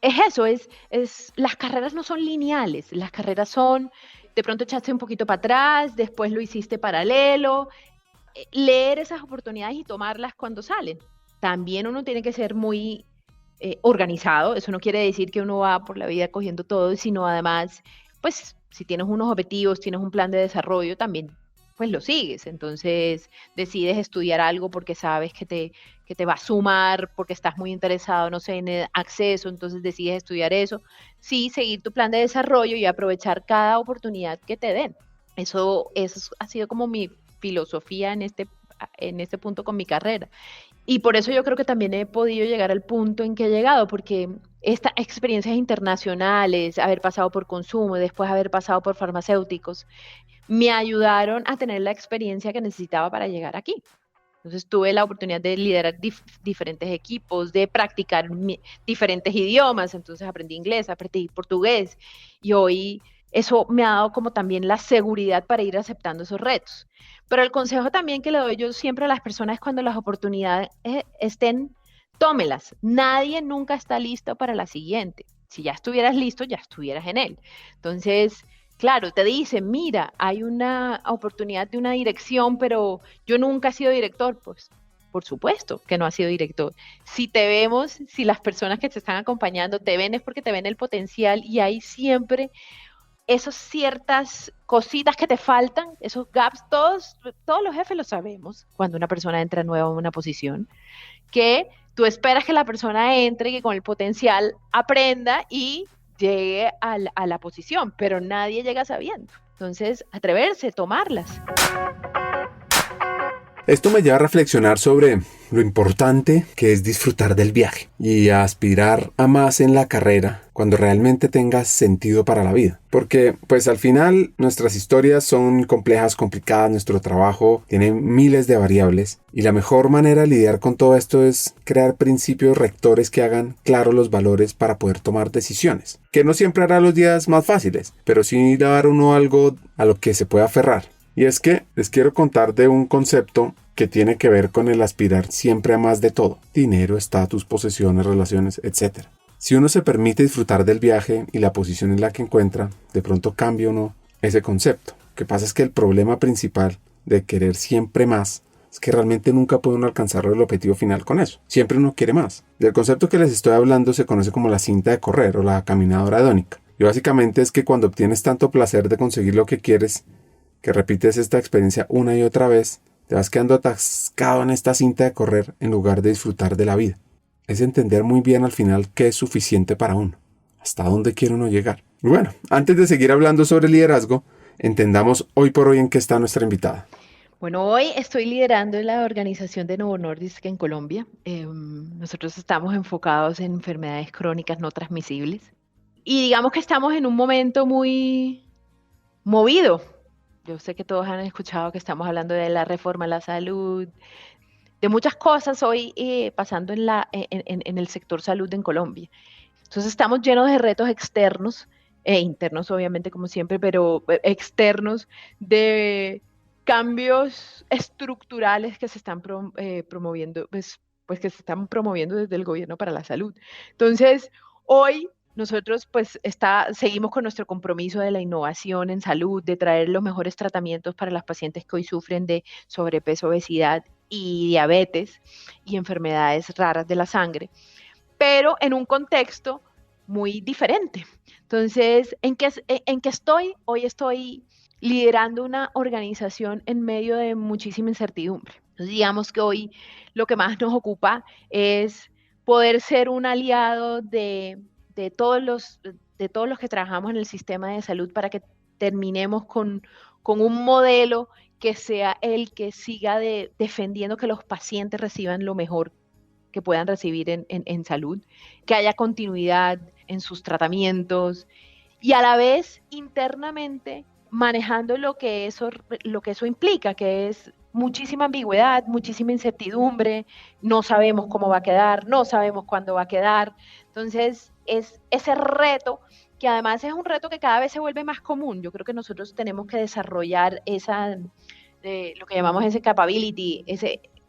es eso, las carreras no son lineales, las carreras son, de pronto echaste un poquito para atrás, después lo hiciste paralelo, leer esas oportunidades y tomarlas cuando salen. También uno tiene que ser muy organizado. Eso no quiere decir que uno va por la vida cogiendo todo, sino además, pues, si tienes unos objetivos, tienes un plan de desarrollo, también, pues, lo sigues. Entonces, decides estudiar algo porque sabes que te va a sumar, porque estás muy interesado, no sé, en el acceso, entonces decides estudiar eso. Sí, seguir tu plan de desarrollo y aprovechar cada oportunidad que te den. Eso ha sido como mi filosofía en este punto con mi carrera. Y por eso yo creo que también he podido llegar al punto en que he llegado, porque estas experiencias internacionales, haber pasado por consumo, después haber pasado por farmacéuticos, me ayudaron a tener la experiencia que necesitaba para llegar aquí. Entonces tuve la oportunidad de liderar diferentes equipos, de practicar diferentes idiomas, entonces aprendí inglés, aprendí portugués y hoy eso me ha dado como también la seguridad para ir aceptando esos retos. Pero el consejo también que le doy yo siempre a las personas es cuando las oportunidades estén, tómelas. Nadie nunca está listo para la siguiente. Si ya estuvieras listo, ya estuvieras en él. Entonces, claro, te dicen, mira, hay una oportunidad de una dirección, pero yo nunca he sido director. Pues, por supuesto que no has sido director. Si te vemos, si las personas que te están acompañando te ven, es porque te ven el potencial y hay siempre esas ciertas cositas que te faltan, esos gaps, todos los jefes lo sabemos cuando una persona entra nueva en una posición, que tú esperas que la persona entre, que con el potencial aprenda y llegue a la posición, pero nadie llega sabiendo. Entonces, atreverse, tomarlas. Esto me lleva a reflexionar sobre lo importante que es disfrutar del viaje y a aspirar a más en la carrera cuando realmente tenga sentido para la vida. Porque pues al final nuestras historias son complejas, complicadas, nuestro trabajo tiene miles de variables y la mejor manera de lidiar con todo esto es crear principios rectores que hagan claros los valores para poder tomar decisiones. Que no siempre hará los días más fáciles, pero sí dar uno algo a lo que se pueda aferrar. Y es que les quiero contar de un concepto que tiene que ver con el aspirar siempre a más de todo: dinero, estatus, posesiones, relaciones, etc. Si uno se permite disfrutar del viaje y la posición en la que encuentra, de pronto cambia uno ese concepto. Lo que pasa es que el problema principal de querer siempre más es que realmente nunca puede uno alcanzar el objetivo final con eso. Siempre uno quiere más. Del concepto que les estoy hablando se conoce como la cinta de correr o la caminadora hedónica. Y básicamente es que cuando obtienes tanto placer de conseguir lo que quieres, que repites esta experiencia una y otra vez, te vas quedando atascado en esta cinta de correr en lugar de disfrutar de la vida. Es entender muy bien al final qué es suficiente para uno, hasta dónde quiere uno llegar. Y bueno, antes de seguir hablando sobre liderazgo, entendamos hoy por hoy en qué está nuestra invitada. Bueno, hoy estoy liderando la organización de Novo Nordisk en Colombia. Nosotros estamos enfocados en enfermedades crónicas no transmisibles. Y digamos que estamos en un momento muy movido. Yo sé que todos han escuchado que estamos hablando de la reforma a la salud, de muchas cosas hoy pasando en el sector salud en Colombia. Entonces estamos llenos de retos externos e internos, obviamente, como siempre, pero externos, de cambios estructurales que se están promoviendo, pues que se están promoviendo desde el gobierno para la salud. Entonces, hoy nosotros pues seguimos con nuestro compromiso de la innovación en salud, de traer los mejores tratamientos para las pacientes que hoy sufren de sobrepeso, obesidad y diabetes y enfermedades raras de la sangre, pero en un contexto muy diferente. Entonces, ¿en qué estoy? Hoy estoy liderando una organización en medio de muchísima incertidumbre. Entonces, digamos que hoy lo que más nos ocupa es poder ser un aliado de todos los que trabajamos en el sistema de salud para que terminemos con un modelo que sea el que siga defendiendo que los pacientes reciban lo mejor que puedan recibir en salud, que haya continuidad en sus tratamientos y a la vez internamente manejando lo que eso implica, que es muchísima ambigüedad, muchísima incertidumbre, no sabemos cómo va a quedar, no sabemos cuándo va a quedar. Entonces, es ese reto, que además es un reto que cada vez se vuelve más común. Yo creo que nosotros tenemos que desarrollar lo que llamamos ese capability,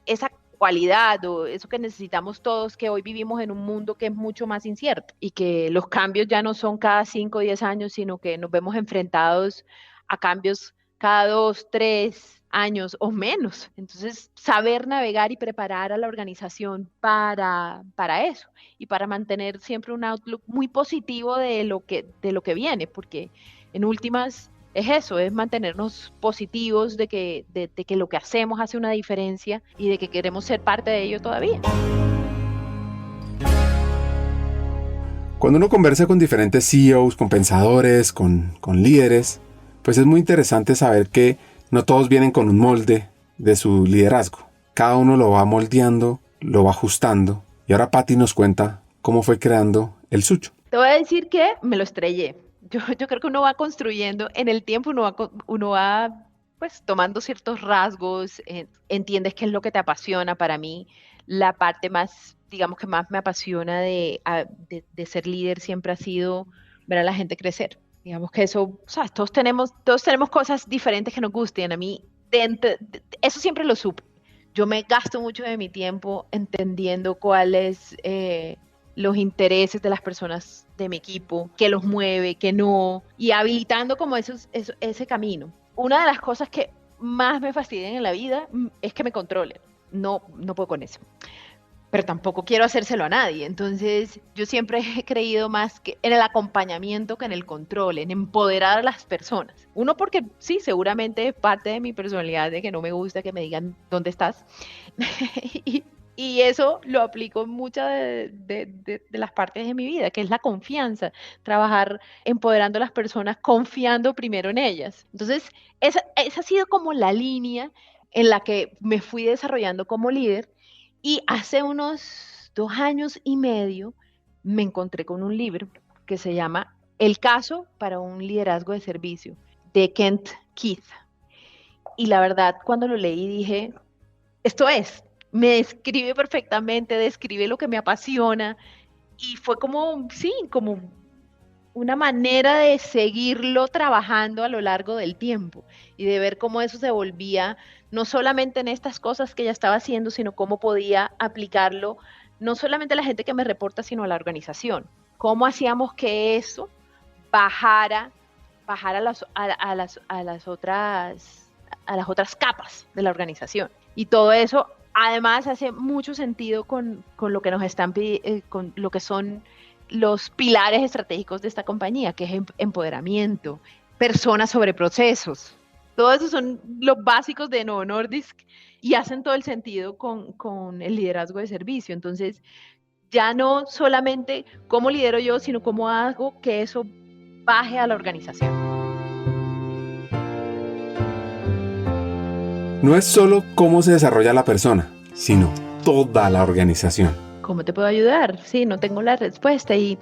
esa cualidad o eso que necesitamos todos, que hoy vivimos en un mundo que es mucho más incierto y que los cambios ya no son cada 5 o 10 años, sino que nos vemos enfrentados a cambios cada 2, 3 años o menos. Entonces, saber navegar y preparar a la organización para eso y para mantener siempre un outlook muy positivo de lo que viene, porque en últimas es eso, es mantenernos positivos de que lo que hacemos hace una diferencia y de que queremos ser parte de ello todavía. Cuando uno conversa con diferentes CEOs, con pensadores, con líderes, pues es muy interesante saber que no todos vienen con un molde de su liderazgo. Cada uno lo va moldeando, lo va ajustando. Y ahora Patti nos cuenta cómo fue creando el suyo. Te voy a decir que me lo estrellé. Yo creo que uno va construyendo en el tiempo, uno va pues tomando ciertos rasgos, entiendes qué es lo que te apasiona. Para mí, la parte más, digamos que más me apasiona de ser líder siempre ha sido ver a la gente crecer. Digamos que eso, o sea, todos tenemos cosas diferentes que nos gusten. A mí, eso siempre lo supe. Yo me gasto mucho de mi tiempo entendiendo cuáles los intereses de las personas de mi equipo, qué los mueve, qué no, y habilitando como ese camino. Una de las cosas que más me fastidian en la vida es que me controlen. No puedo con eso. Pero tampoco quiero hacérselo a nadie. Entonces, yo siempre he creído más que en el acompañamiento que en el control, en empoderar a las personas. Uno, porque sí, seguramente es parte de mi personalidad de que no me gusta que me digan dónde estás. Y eso lo aplico en muchas de las partes de mi vida, que es la confianza, trabajar empoderando a las personas, confiando primero en ellas. Entonces, esa ha sido como la línea en la que me fui desarrollando como líder y hace unos 2 años y medio me encontré con un libro que se llama El caso para un liderazgo de servicio, de Kent Keith. Y la verdad, cuando lo leí dije, esto me describe perfectamente, describe lo que me apasiona y fue como, sí, como una manera de seguirlo trabajando a lo largo del tiempo y de ver cómo eso se volvía no solamente en estas cosas que ya estaba haciendo, sino cómo podía aplicarlo no solamente a la gente que me reporta, sino a la organización. Cómo hacíamos que eso bajara a las otras capas de la organización. Y todo eso además hace mucho sentido con lo que nos están con lo que son los pilares estratégicos de esta compañía, que es empoderamiento, personas sobre procesos. Todos esos son los básicos de Novo Nordisk y hacen todo el sentido con el liderazgo de servicio. Entonces, ya no solamente cómo lidero yo, sino cómo hago que eso baje a la organización. No es solo cómo se desarrolla la persona, sino toda la organización. ¿Cómo te puedo ayudar? Sí, no tengo la respuesta. Y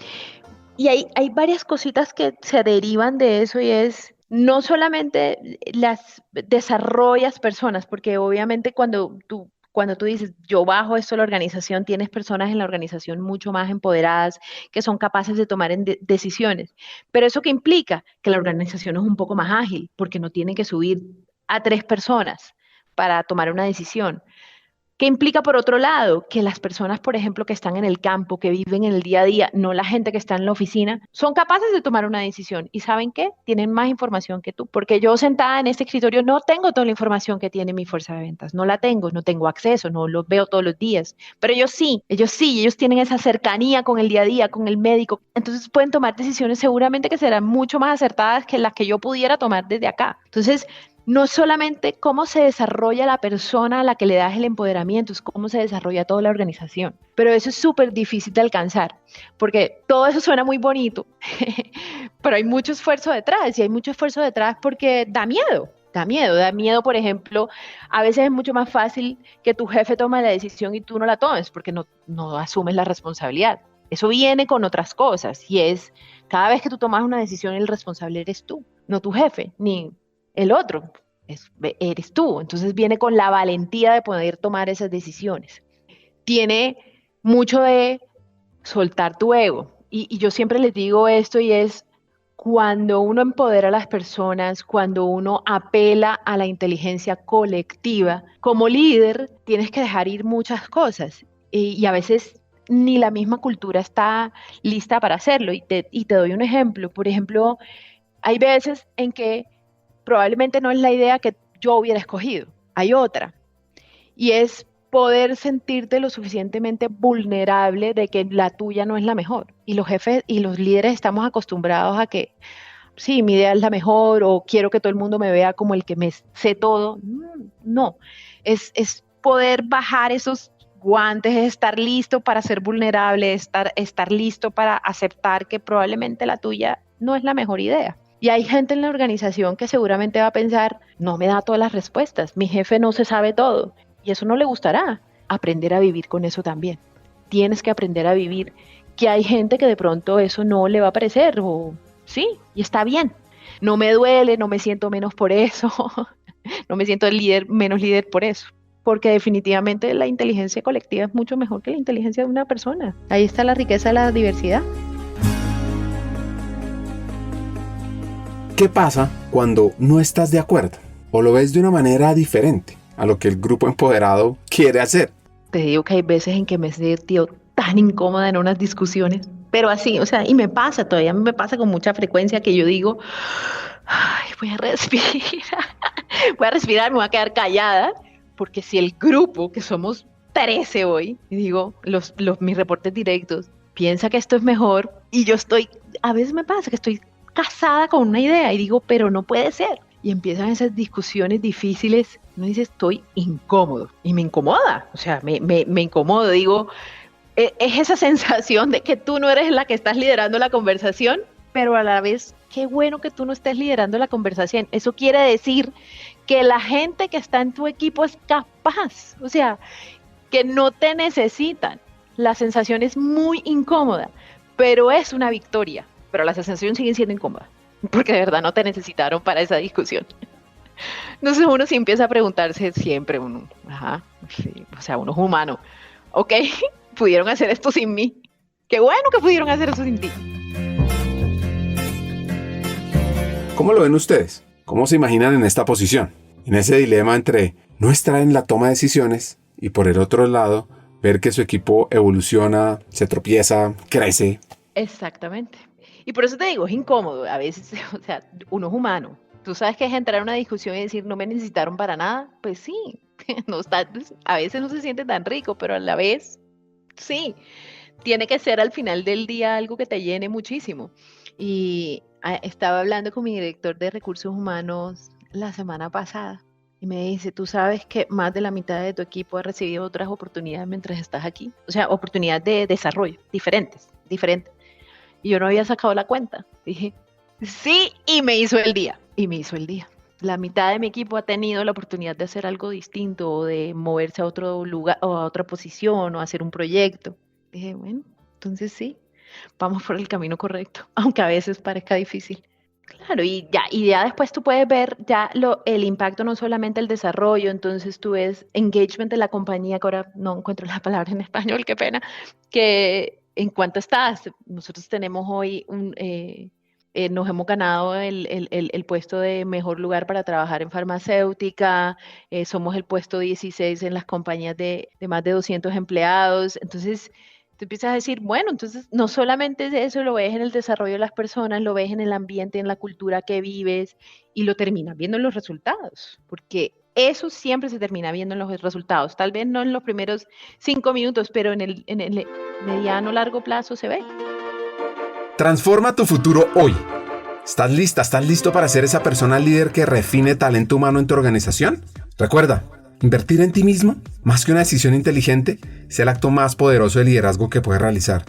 hay varias cositas que se derivan de eso y es, no solamente las desarrollas personas, porque obviamente cuando tú dices, yo bajo esto a la organización, tienes personas en la organización mucho más empoderadas, que son capaces de tomar decisiones. Pero eso que implica que la organización es un poco más ágil, porque no tienen que subir a 3 personas para tomar una decisión. ¿Qué implica por otro lado? Que las personas, por ejemplo, que están en el campo, que viven en el día a día, no la gente que está en la oficina, son capaces de tomar una decisión. ¿Y saben qué? Tienen más información que tú. Porque yo sentada en este escritorio no tengo toda la información que tiene mi fuerza de ventas. No la tengo, no tengo acceso, no los veo todos los días. Pero ellos tienen esa cercanía con el día a día, con el médico. Entonces pueden tomar decisiones seguramente que serán mucho más acertadas que las que yo pudiera tomar desde acá. Entonces, no solamente cómo se desarrolla la persona a la que le das el empoderamiento, es cómo se desarrolla toda la organización. Pero eso es súper difícil de alcanzar, porque todo eso suena muy bonito, pero hay mucho esfuerzo detrás, y hay mucho esfuerzo detrás porque da miedo. Da miedo, por ejemplo, a veces es mucho más fácil que tu jefe tome la decisión y tú no la tomes, porque no asumes la responsabilidad. Eso viene con otras cosas, y es, cada vez que tú tomas una decisión, el responsable eres tú, no tu jefe, ni el otro, eres tú. Entonces viene con la valentía de poder tomar esas decisiones. Tiene mucho de soltar tu ego. Y yo siempre les digo esto y es, cuando uno empodera a las personas, cuando uno apela a la inteligencia colectiva, como líder tienes que dejar ir muchas cosas. Y a veces ni la misma cultura está lista para hacerlo. Y te doy un ejemplo. Por ejemplo, hay veces en que probablemente no es la idea que yo hubiera escogido, hay otra, y es poder sentirte lo suficientemente vulnerable de que la tuya no es la mejor. Y los jefes y los líderes estamos acostumbrados a que, sí, mi idea es la mejor, o quiero que todo el mundo me vea como el que me sé todo. No, es poder bajar esos guantes, es estar listo para ser vulnerable, estar listo para aceptar que probablemente la tuya no es la mejor idea. Y hay gente en la organización que seguramente va a pensar, no me da todas las respuestas, mi jefe no se sabe todo. Y eso no le gustará. Aprender a vivir con eso también. Tienes que aprender a vivir que hay gente que de pronto eso no le va a parecer, o sí, y está bien. No me duele, no me siento menos por eso, no me siento menos líder por eso. Porque definitivamente la inteligencia colectiva es mucho mejor que la inteligencia de una persona. Ahí está la riqueza de la diversidad. ¿Qué pasa cuando no estás de acuerdo o lo ves de una manera diferente a lo que el grupo empoderado quiere hacer? Te digo que hay veces en que me he sentido tan incómoda en unas discusiones, pero así, o sea, y me pasa, todavía me pasa con mucha frecuencia que yo digo, ay, voy a respirar, me voy a quedar callada, porque si el grupo, que somos 13 hoy, y digo, mis reportes directos, piensa que esto es mejor, y a veces me pasa que estoy casada con una idea y digo, pero no puede ser. y empiezan esas discusiones difíciles, uno dice, estoy incómodo, y me incomoda, o sea, me incomodo, digo, es esa sensación de que tú no eres la que estás liderando la conversación, pero a la vez, qué bueno que tú no estés liderando la conversación. Eso quiere decir que la gente que está en tu equipo es capaz, o sea, que no te necesitan. La sensación es muy incómoda, pero es una victoria, pero la sensación sigue siendo incómoda, porque de verdad no te necesitaron para esa discusión. Entonces uno sí empieza a preguntarse siempre, uno, sí, o sea, uno es humano, ok, pudieron hacer esto sin mí, qué bueno que pudieron hacer eso sin ti. ¿Cómo lo ven ustedes? ¿Cómo se imaginan en esta posición? En ese dilema entre no estar en la toma de decisiones y por el otro lado ver que su equipo evoluciona, se tropieza, crece. Exactamente. Y por eso te digo, es incómodo. A veces, o sea, uno es humano. Tú sabes que es entrar a una discusión y decir, no me necesitaron para nada. Pues sí, no está, a veces no se siente tan rico, pero a la vez, sí. Tiene que ser al final del día algo que te llene muchísimo. Y estaba hablando con mi director de recursos humanos la semana pasada y me dice, tú sabes que más de la mitad de tu equipo ha recibido otras oportunidades mientras estás aquí, o sea, oportunidades de desarrollo diferentes. Y yo no había sacado la cuenta. Dije, sí, y me hizo el día. La mitad de mi equipo ha tenido la oportunidad de hacer algo distinto o de moverse a otro lugar o a otra posición o hacer un proyecto. Dije, bueno, entonces sí, vamos por el camino correcto, aunque a veces parezca difícil. Claro, y ya después tú puedes ver ya el impacto, no solamente el desarrollo, entonces tú ves engagement de la compañía, que ahora no encuentro la palabra en español, qué pena, que en cuánto estás. Nosotros tenemos hoy nos hemos ganado el puesto de mejor lugar para trabajar en farmacéutica, somos el puesto 16 en las compañías de más de 200 empleados, entonces tú empiezas a decir, bueno, entonces no solamente eso lo ves en el desarrollo de las personas, lo ves en el ambiente, en la cultura que vives y lo terminas viendo en los resultados, porque eso siempre se termina viendo en los resultados, tal vez no en los primeros 5 minutos, pero en el mediano largo plazo se ve. Transforma tu futuro hoy. ¿Estás lista? ¿Estás listo para ser esa persona líder que refine talento humano en tu organización? Recuerda, invertir en ti mismo, más que una decisión inteligente, es el acto más poderoso de liderazgo que puedes realizar.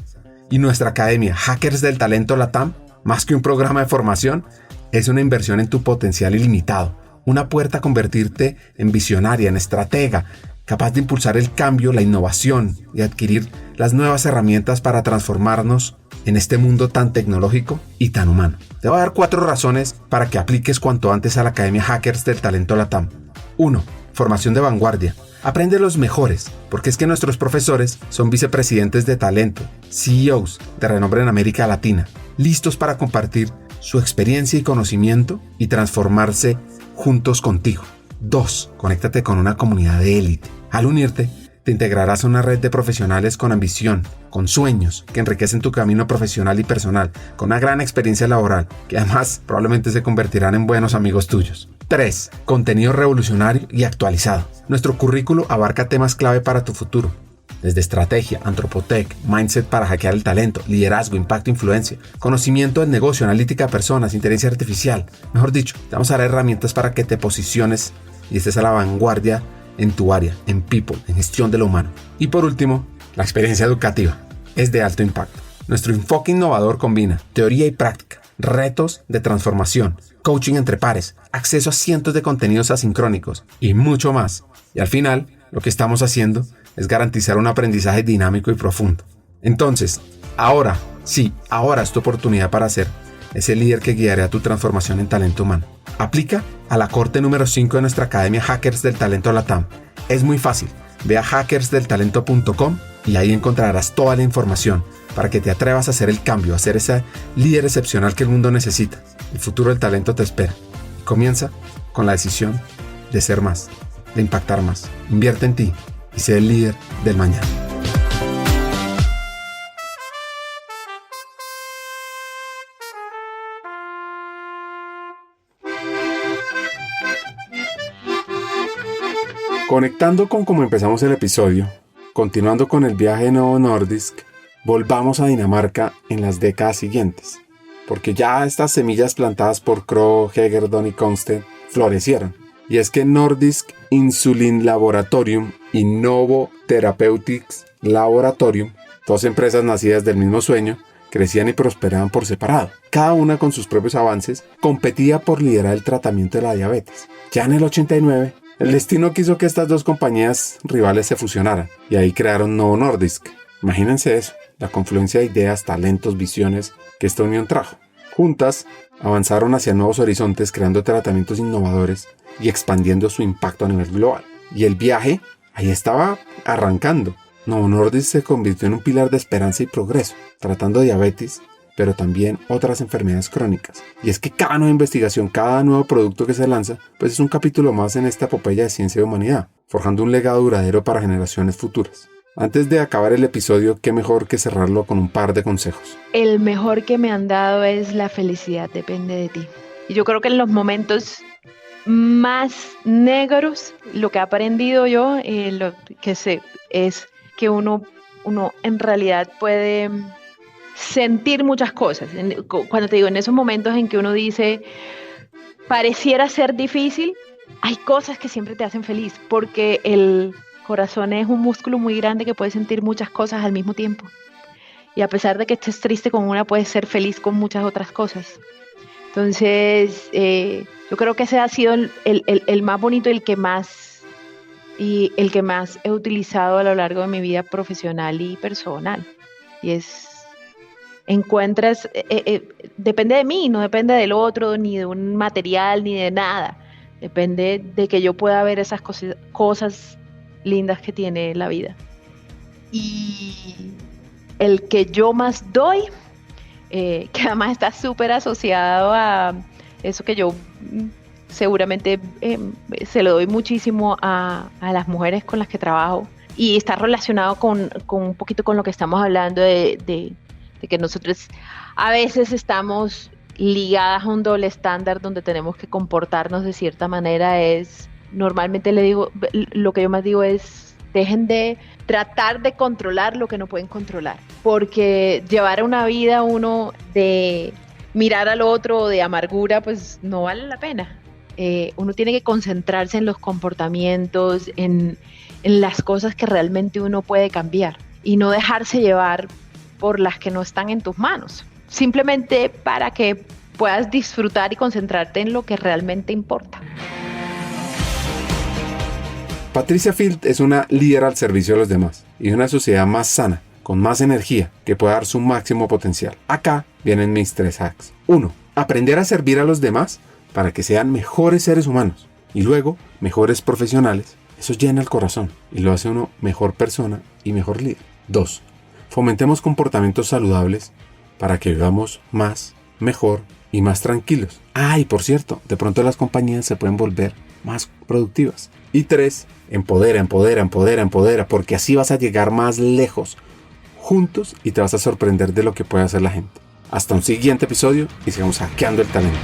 Y nuestra academia Hackers del Talento LATAM, más que un programa de formación, es una inversión en tu potencial ilimitado, una puerta a convertirte en visionaria, en estratega, capaz de impulsar el cambio, la innovación y adquirir las nuevas herramientas para transformarnos en este mundo tan tecnológico y tan humano. Te voy a dar 4 razones para que apliques cuanto antes a la Academia Hackers del Talento LATAM. 1. Formación de vanguardia. Aprende los mejores, porque es que nuestros profesores son vicepresidentes de talento, CEOs de renombre en América Latina, listos para compartir su experiencia y conocimiento y transformarse juntos contigo. 2. Conéctate con una comunidad de élite. Al unirte, te integrarás a una red de profesionales con ambición, con sueños, que enriquecen tu camino profesional y personal, con una gran experiencia laboral, que además probablemente se convertirán en buenos amigos tuyos. 3. Contenido revolucionario y actualizado. Nuestro currículo abarca temas clave para tu futuro, desde estrategia, antropotec, mindset para hackear el talento, liderazgo, impacto, influencia, conocimiento del negocio, analítica de personas, inteligencia artificial. Mejor dicho, te vamos a dar herramientas para que te posiciones y estés a la vanguardia en tu área, en people, en gestión de lo humano. Y por último, la experiencia educativa es de alto impacto. Nuestro enfoque innovador combina teoría y práctica, retos de transformación, coaching entre pares, acceso a cientos de contenidos asincrónicos y mucho más. Y al final, lo que estamos haciendo es garantizar un aprendizaje dinámico y profundo. Entonces, ahora es tu oportunidad para ser ese líder que guiará tu transformación en talento humano. Aplica a la corte número 5 de nuestra Academia Hackers del Talento LATAM. Es muy fácil. Ve a hackersdeltalento.com y ahí encontrarás toda la información para que te atrevas a hacer el cambio, a ser ese líder excepcional que el mundo necesita. El futuro del talento te espera. Comienza con la decisión de ser más, de impactar más. Invierte en ti y sé el líder del mañana. Conectando con cómo empezamos el episodio, continuando con el viaje de Novo Nordisk, volvamos a Dinamarca en las décadas siguientes, porque ya estas semillas plantadas por Krogh, Hegerdon y Konsted florecieron. Y es que Nordisk Insulin Laboratorium y Novo Therapeutics Laboratorium, dos empresas nacidas del mismo sueño, crecían y prosperaban por separado. Cada una con sus propios avances competía por liderar el tratamiento de la diabetes. Ya en el 89, el destino quiso que estas dos compañías rivales se fusionaran y ahí crearon Novo Nordisk. Imagínense eso, la confluencia de ideas, talentos, visiones que esta unión trajo. Juntas avanzaron hacia nuevos horizontes creando tratamientos innovadores y expandiendo su impacto a nivel global. Y el viaje ahí estaba arrancando. Novo Nordisk se convirtió en un pilar de esperanza y progreso, tratando diabetes, pero también otras enfermedades crónicas. Y es que cada nueva investigación, cada nuevo producto que se lanza, pues es un capítulo más en esta epopeya de ciencia y humanidad, forjando un legado duradero para generaciones futuras. Antes de acabar el episodio, qué mejor que cerrarlo con un par de consejos. El mejor que me han dado es la felicidad depende de ti. Y yo creo que en los momentos más negros, lo que he aprendido yo, lo que sé, es que uno en realidad puede sentir muchas cosas. Cuando te digo, en esos momentos en que uno dice, pareciera ser difícil, hay cosas que siempre te hacen feliz, porque el corazón es un músculo muy grande que puede sentir muchas cosas al mismo tiempo. Y a pesar de que estés triste con una, puedes ser feliz con muchas otras cosas. Entonces, yo creo que ese ha sido el más bonito, el que más he utilizado a lo largo de mi vida profesional y personal. Y es, encuentras, depende de mí, no depende del otro, ni de un material, ni de nada. Depende de que yo pueda ver esas cosas lindas que tiene la vida. Y el que yo más doy, que además está súper asociado a eso que yo seguramente se lo doy muchísimo a las mujeres con las que trabajo, y está relacionado con un poquito con lo que estamos hablando de que nosotros a veces estamos ligadas a un doble estándar donde tenemos que comportarnos de cierta manera. Normalmente lo que yo más digo es, dejen de tratar de controlar lo que no pueden controlar, porque llevar una vida uno de mirar al otro de amargura, pues no vale la pena. Uno tiene que concentrarse en los comportamientos, en las cosas que realmente uno puede cambiar y no dejarse llevar por las que no están en tus manos, simplemente para que puedas disfrutar y concentrarte en lo que realmente importa. Patricia Field es una líder al servicio de los demás y de una sociedad más sana, con más energía, que pueda dar su máximo potencial. Acá vienen mis 3 hacks. 1. Aprender a servir a los demás para que sean mejores seres humanos y luego mejores profesionales. Eso llena el corazón y lo hace uno mejor persona y mejor líder. 2. Fomentemos comportamientos saludables para que vivamos más, mejor y más tranquilos. Y por cierto, de pronto las compañías se pueden volver más productivas. Y 3. Empodera, porque así vas a llegar más lejos juntos y te vas a sorprender de lo que puede hacer la gente. Hasta un siguiente episodio y sigamos hackeando el talento.